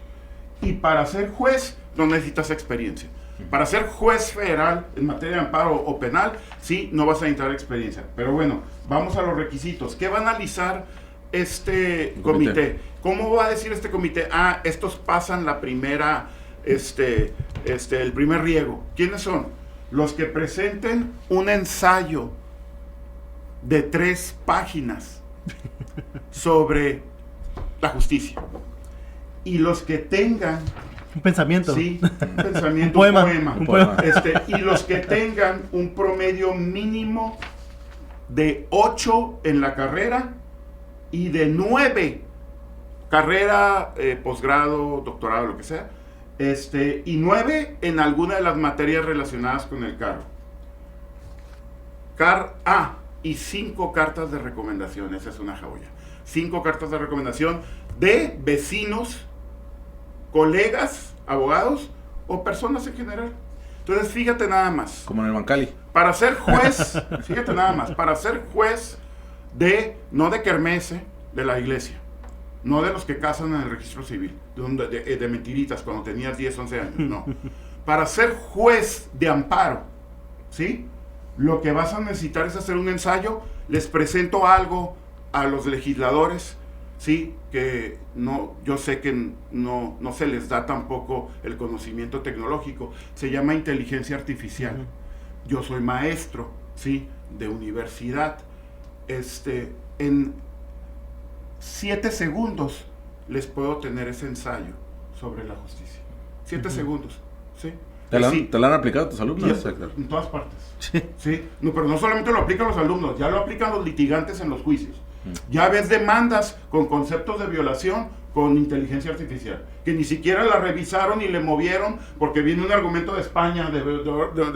Y para ser juez no necesitas experiencia. Para ser juez federal en materia de amparo o penal, sí, no vas a necesitar experiencia. Pero bueno, vamos a los requisitos. ¿Qué va a analizar este comité? ¿Cómo va a decir este comité? Ah, estos pasan la primera, el primer riego. ¿Quiénes son? Los que presenten un ensayo de 3 páginas sobre la justicia. Y los que tengan
un pensamiento.
Sí, un pensamiento, un poema. Y los que tengan un promedio mínimo de 8 en la carrera y de 9, carrera, posgrado, doctorado, lo que sea, y 9 en alguna de las materias relacionadas con el cargo. Y 5 cartas de recomendación, esa es una joya. 5 cartas de recomendación de vecinos, colegas, abogados o personas en general. Entonces, fíjate nada más.
Como en el Bancali.
Para ser juez, fíjate nada más, para ser juez no de kermesse, de la iglesia, no de los que casan en el registro civil, de mentiritas cuando tenías 10, 11 años, no. Para ser juez de amparo, ¿sí? Lo que vas a necesitar es hacer un ensayo. Les presento algo a los legisladores, sí, que yo sé que no se les da tampoco el conocimiento tecnológico. Se llama inteligencia artificial. Yo soy maestro, sí, de universidad. En 7 segundos les puedo tener ese ensayo sobre la justicia. 7 segundos, ¿sí?
¿Te lo han aplicado tus alumnos?
En todas partes. Sí. No, pero no solamente lo aplican los alumnos, ya lo aplican los litigantes en los juicios. Ya ves demandas con conceptos de violación con inteligencia artificial, que ni siquiera la revisaron y le movieron porque viene un argumento de España de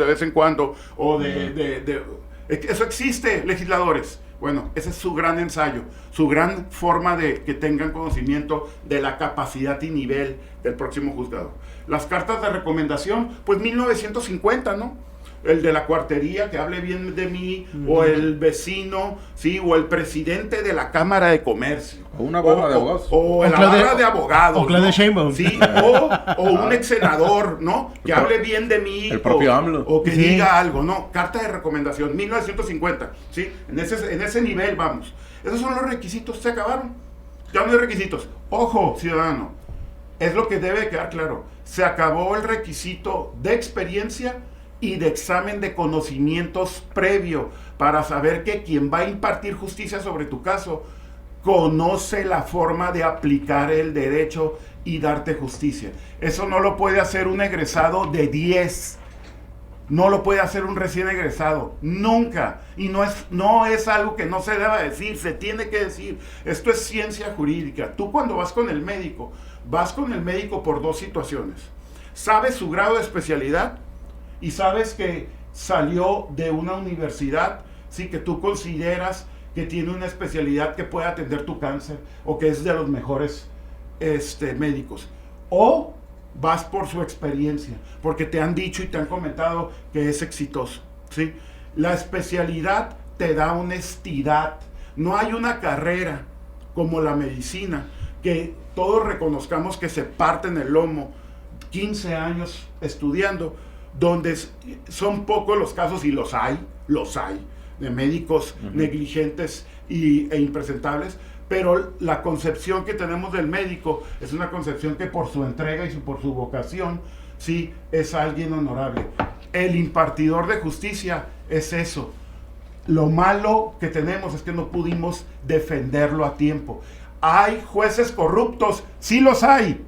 vez en cuando, o eso existe, legisladores. Bueno, ese es su gran ensayo, su gran forma de que tengan conocimiento de la capacidad y nivel del próximo juzgado. Las cartas de recomendación, pues 1950, ¿no? El de la cuartería que hable bien de mí, o el vecino, sí, o el presidente de la Cámara de Comercio,
o una barra de abogados,
o la barra de abogados,
o Claudia Sheinbaum,
sí, o un ex senador, ¿no? Que hable bien de mí,
el propio AMLO,
o que diga algo, ¿no? Carta de recomendación, 1950, sí, en ese nivel vamos. Esos son los requisitos, se acabaron, ya no hay requisitos. Ojo, ciudadano, es lo que debe quedar claro, se acabó el requisito de experiencia y de examen de conocimientos previo para saber que quien va a impartir justicia sobre tu caso conoce la forma de aplicar el derecho y darte justicia. Eso no lo puede hacer un egresado de 10. No lo puede hacer un recién egresado, nunca. Y no es algo que no se deba decir, se tiene que decir. Esto es ciencia jurídica. Tú cuando vas con el médico por 2 situaciones. Sabes su grado de especialidad y sabes que salió de una universidad, sí, que tú consideras que tiene una especialidad que puede atender tu cáncer o que es de los mejores médicos. O vas por su experiencia, porque te han dicho y te han comentado que es exitoso, ¿sí? La especialidad te da honestidad. No hay una carrera como la medicina que todos reconozcamos que se parte en el lomo, 15 años estudiando, donde son pocos los casos, y los hay, de médicos negligentes e impresentables. Pero la concepción que tenemos del médico es una concepción que por su entrega y por su vocación, sí, es alguien honorable. El impartidor de justicia es eso. Lo malo que tenemos es que no pudimos defenderlo a tiempo. ¿Hay jueces corruptos? Sí los hay,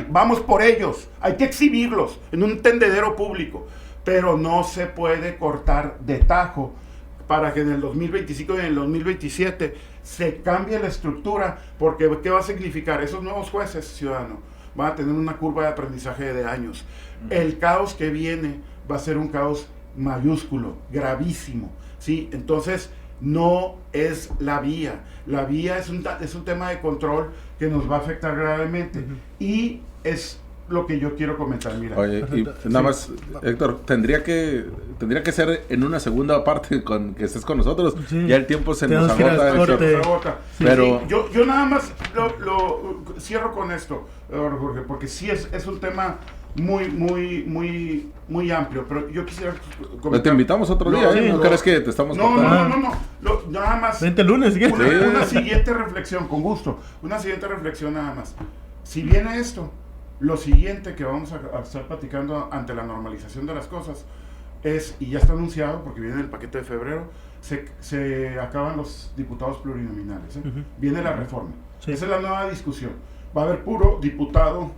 vamos por ellos, hay que exhibirlos en un tendedero público, pero no se puede cortar de tajo para que en el 2025 y en el 2027 se cambie la estructura, porque ¿qué va a significar? Esos nuevos jueces, ciudadanos, van a tener una curva de aprendizaje de años. El caos que viene va a ser un caos mayúsculo, gravísimo, ¿sí? Entonces, no es la vía. La vía es un tema de control que nos va a afectar gravemente. Y es lo que yo quiero comentar, mira.
Oye, y nada más, Héctor, tendría que ser en una segunda parte con que estés con nosotros. Sí. Ya el tiempo se nos agota.
Sí, pero sí. Yo nada más lo cierro con esto, Jorge, porque sí es un tema muy amplio, pero yo quisiera comentar.
Te invitamos otro día, ¿no crees que te estamos
contando? No. Nada más.
Vente el lunes,
una siguiente reflexión, con gusto. Una siguiente reflexión nada más. Si viene esto, lo siguiente que vamos a estar platicando ante la normalización de las cosas es, y ya está anunciado porque viene el paquete de febrero, se acaban los diputados plurinominales, ¿eh? Viene la reforma. Sí. Esa es la nueva discusión. Va a haber puro diputado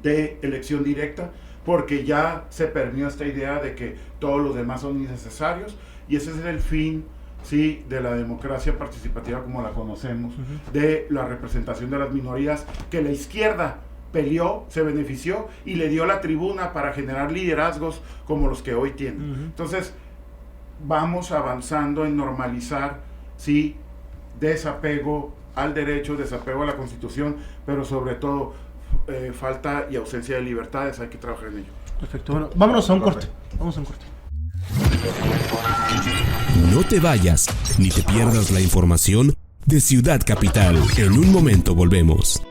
de elección directa, porque ya se perdió esta idea de que todos los demás son innecesarios, y ese es el fin, sí, de la democracia participativa como la conocemos, de la representación de las minorías, que la izquierda peleó, se benefició y le dio la tribuna para generar liderazgos como los que hoy tienen. Entonces, vamos avanzando en normalizar, sí, desapego al derecho, desapego a la Constitución, pero sobre todo falta y ausencia de libertades, hay que trabajar en ello.
Perfecto, bueno, vámonos a un corte.
No te vayas, ni te pierdas la información de Ciudad Capital. En un momento volvemos.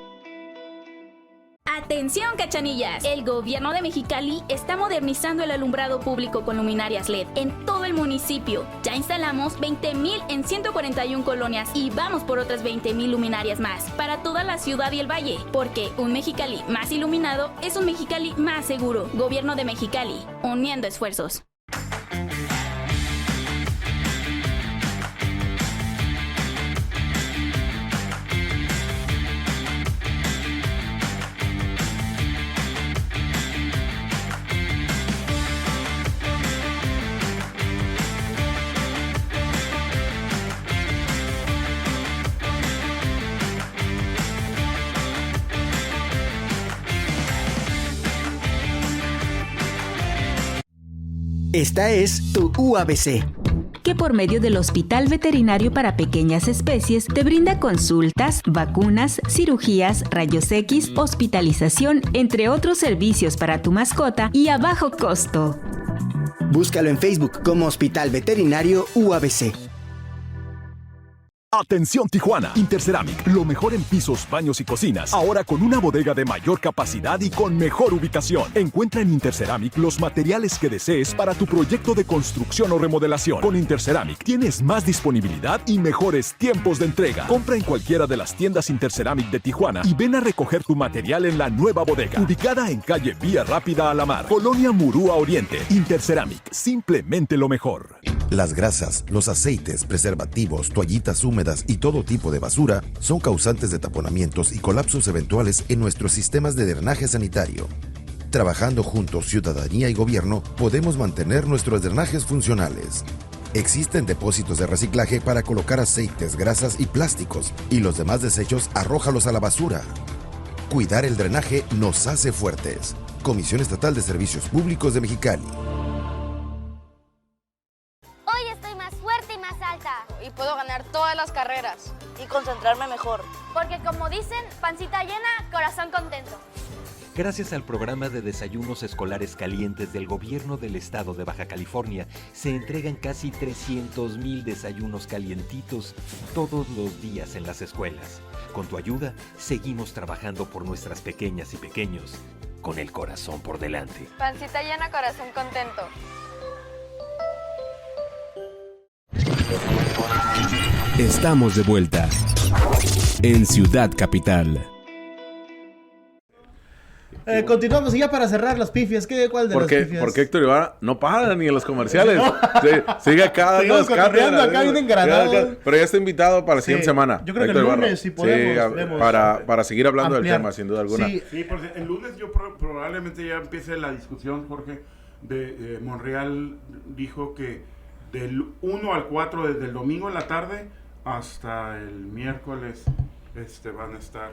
Atención, cachanillas, el gobierno de Mexicali está modernizando el alumbrado público con luminarias LED en todo el municipio. Ya instalamos 20,000 en 141 colonias y vamos por otras 20,000 luminarias más para toda la ciudad y el valle, porque un Mexicali más iluminado es un Mexicali más seguro. Gobierno de Mexicali, uniendo esfuerzos.
Esta es tu UABC,
que por medio del Hospital Veterinario para Pequeñas Especies te brinda consultas, vacunas, cirugías, rayos X, hospitalización, entre otros servicios para tu mascota y a bajo costo.
Búscalo en Facebook como Hospital Veterinario UABC.
Atención Tijuana, Interceramic, lo mejor en pisos, baños y cocinas, ahora con una bodega de mayor capacidad y con mejor ubicación. Encuentra en Interceramic los materiales que desees para tu proyecto de construcción o remodelación. Con Interceramic tienes más disponibilidad y mejores tiempos de entrega. Compra en cualquiera de las tiendas Interceramic de Tijuana y ven a recoger tu material en la nueva bodega, ubicada en calle Vía Rápida a la Mar, Colonia Murúa Oriente. Interceramic, simplemente lo mejor.
Las grasas, los aceites, preservativos, toallitas húmedas y todo tipo de basura son causantes de taponamientos y colapsos eventuales en nuestros sistemas de drenaje sanitario. Trabajando juntos, ciudadanía y gobierno, podemos mantener nuestros drenajes funcionales. Existen depósitos de reciclaje para colocar aceites, grasas y plásticos, y los demás desechos arrójalos a la basura. Cuidar el drenaje nos hace fuertes. Comisión Estatal de Servicios Públicos de Mexicali.
Hoy estoy más fuerte y más alta.
Y puedo ganar todas las carreras. Y concentrarme mejor.
Porque como dicen, pancita llena, corazón contento.
Gracias al programa de desayunos escolares calientes del gobierno del estado de Baja California, se entregan casi 300,000 desayunos calientitos todos los días en las escuelas. Con tu ayuda, seguimos trabajando por nuestras pequeñas y pequeños, con el corazón por delante.
Pancita llena, corazón contento.
Estamos de vuelta en Ciudad Capital.
Continuamos y ya para cerrar las pifias. ¿Cuál de las pifias?
Porque Héctor Ibarra no para ni en los comerciales. Sí, sigue acá dando las
cátedras. Acá viene engranado.
Pero ya está invitado para la siguiente semana.
Yo creo que el lunes, si podemos.
Para seguir hablando del tema, sin duda alguna.
Sí, porque el lunes yo probablemente ya empiece la discusión, Jorge, de Monreal dijo que del 1 al 4, desde el domingo en la tarde hasta el miércoles, van a estar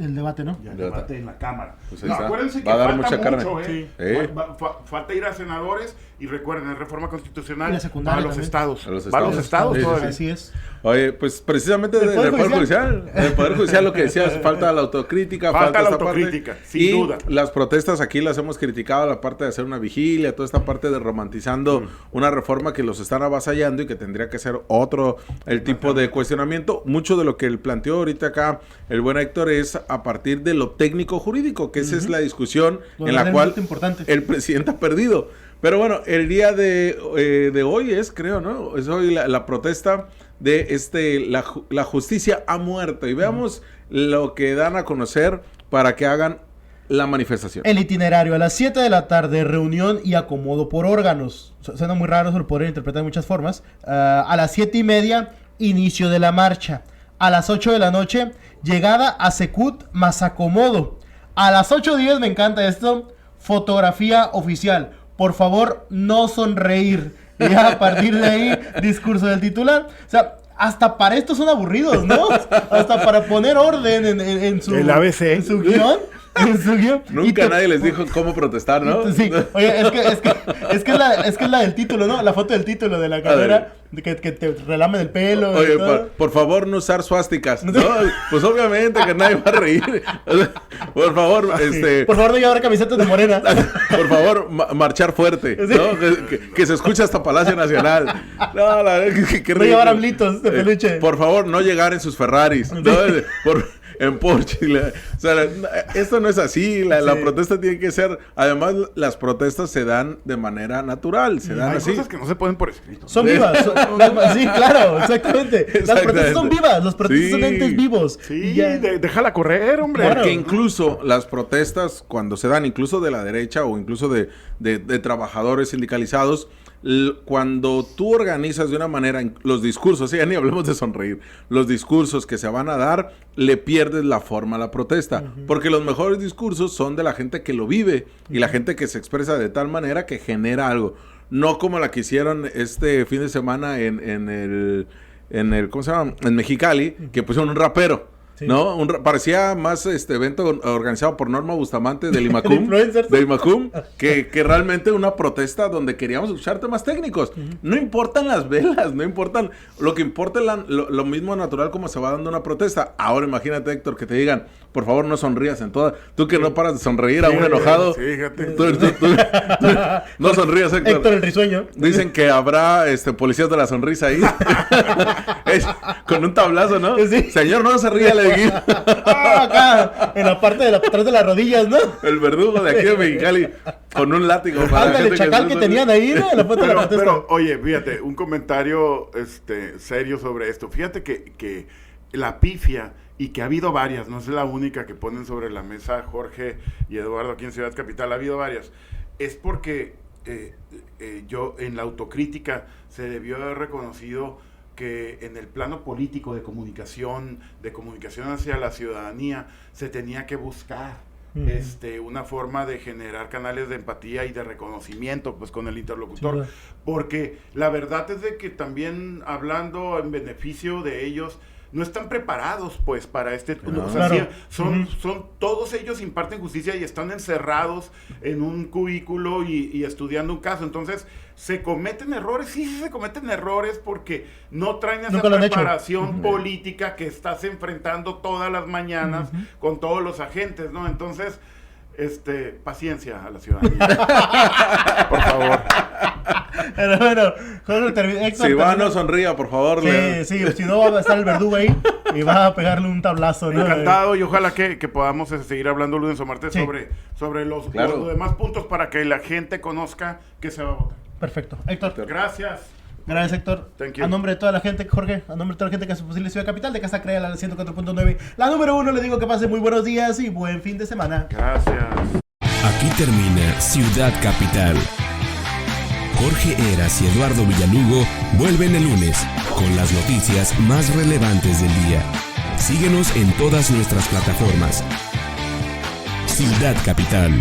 el debate, ¿no?
Ya el debate en la Cámara.
Pues
no, acuérdense que
va a dar
falta
mucha carne.
Mucho,
Sí.
Falta ir a senadores y recuerden, es reforma constitucional
va
a los estados.
Va
a los estados todavía.
Así es.
Oye, pues precisamente del Poder Judicial. El Poder Judicial lo que decías, falta la autocrítica.
Falta la autocrítica, sin duda.
Las protestas aquí las hemos criticado, la parte de hacer una vigilia, toda esta parte de romantizando una reforma que los están avasallando y que tendría que ser el tipo de cuestionamiento. Mucho de lo que él planteó ahorita acá, el buen Héctor, es a partir de lo técnico jurídico, que esa es la discusión en la cual el presidente ha perdido. Pero bueno, el día de hoy es, creo, ¿no? Es hoy la protesta de la justicia ha muerto. Y veamos lo que dan a conocer para que hagan la manifestación.
El itinerario: a las 7 de la tarde, reunión y acomodo por órganos. Suena muy raro, se lo podría interpretar de muchas formas. A las 7:30, inicio de la marcha. A las 8 de la noche, llegada a Secut más acomodo. A las 8:10, me encanta esto, fotografía oficial. Por favor, no sonreír. Y a partir de ahí, discurso del titular. O sea, hasta para esto son aburridos, ¿no? Hasta para poner orden en su...
El ABC.
En su guión.
Nunca nadie les dijo cómo protestar, ¿no?
Sí. Oye, es que es la del título, ¿no? La foto del título de la carrera, que te relamen el pelo.
Oye, por favor, no usar suásticas, ¿no? Pues obviamente que nadie va a reír. Por favor,
Por favor, no llevar camisetas de Morena.
Por favor, marchar fuerte, ¿no? Que se escuche hasta Palacio Nacional. No, la verdad que
no llevar amblitos de peluche.
Por favor, no llegar en sus Ferraris, ¿no? En Porsche. O sea, esto no es así. La protesta tiene que ser... Además, las protestas se dan de manera natural. Se dan así.
Hay cosas que no se ponen por escrito.
Son vivas. Sí, claro, exactamente. Las protestas son vivas. Los protestas son entes vivos.
Sí, déjala correr, hombre.
Porque incluso las protestas, cuando se dan, incluso de la derecha o incluso de trabajadores sindicalizados, cuando tú organizas de una manera los discursos, ya ni hablemos de sonreír, los discursos que se van a dar, le pierdes la forma a la protesta, porque los mejores discursos son de la gente que lo vive y la gente que se expresa de tal manera que genera algo, no como la que hicieron este fin de semana en el ¿cómo se llama? En Mexicali, que pusieron un rapero. Sí. ¿No? Parecía más evento organizado por Norma Bustamante del IMACUM, que realmente una protesta donde queríamos escuchar temas técnicos. No importan las velas, no importan, lo que importa es lo mismo natural como se va dando una protesta. Ahora imagínate, Héctor, que te digan, por favor no sonrías en toda, tú que no paras de sonreír a un enojado.
Sí, fíjate.
Tú no sonrías, Héctor.
Héctor el risueño.
Dicen que habrá policías de la sonrisa ahí. Con un tablazo, ¿no? Sí. Señor, no se ríe, le
acá, en la parte de atrás de las rodillas, ¿no?
El verdugo de aquí de Mexicali con un látigo.
Ándale, chacal que tenían ahí, ¿no? La foto
pero, oye, fíjate, un comentario serio sobre esto. Fíjate que la pifia, y que ha habido varias, no es la única que ponen sobre la mesa Jorge y Eduardo aquí en Ciudad Capital, ha habido varias, es porque yo en la autocrítica se debió haber reconocido que en el plano político de comunicación hacia la ciudadanía, se tenía que buscar una forma de generar canales de empatía y de reconocimiento pues con el interlocutor, sí, porque la verdad es de que también hablando en beneficio de ellos, no están preparados pues para o sea, claro, son todos ellos imparten justicia y están encerrados en un cubículo y estudiando un caso. Entonces se cometen errores, sí se cometen errores porque no traen esa preparación política que estás enfrentando todas las mañanas con todos los agentes, ¿no? Entonces paciencia a la ciudadanía. Por favor.
Pero bueno, Héctor,
si va, no sonría, por favor.
Sí, si no va a estar el verdugo ahí y va a pegarle un tablazo, ¿no?
Encantado, y ojalá que podamos seguir hablando lunes o martes sobre los demás puntos para que la gente conozca que se va a votar.
Perfecto. Héctor.
Gracias.
Gracias, Héctor. A nombre de toda la gente, Jorge, a nombre de toda la gente que hace posible Ciudad Capital, de Casa Crea, la 104.9, la número 1, le digo que pase muy buenos días y buen fin de semana.
Gracias.
Aquí termina Ciudad Capital. Jorge Heras y Eduardo Villalugo vuelven el lunes con las noticias más relevantes del día. Síguenos en todas nuestras plataformas. Ciudad Capital.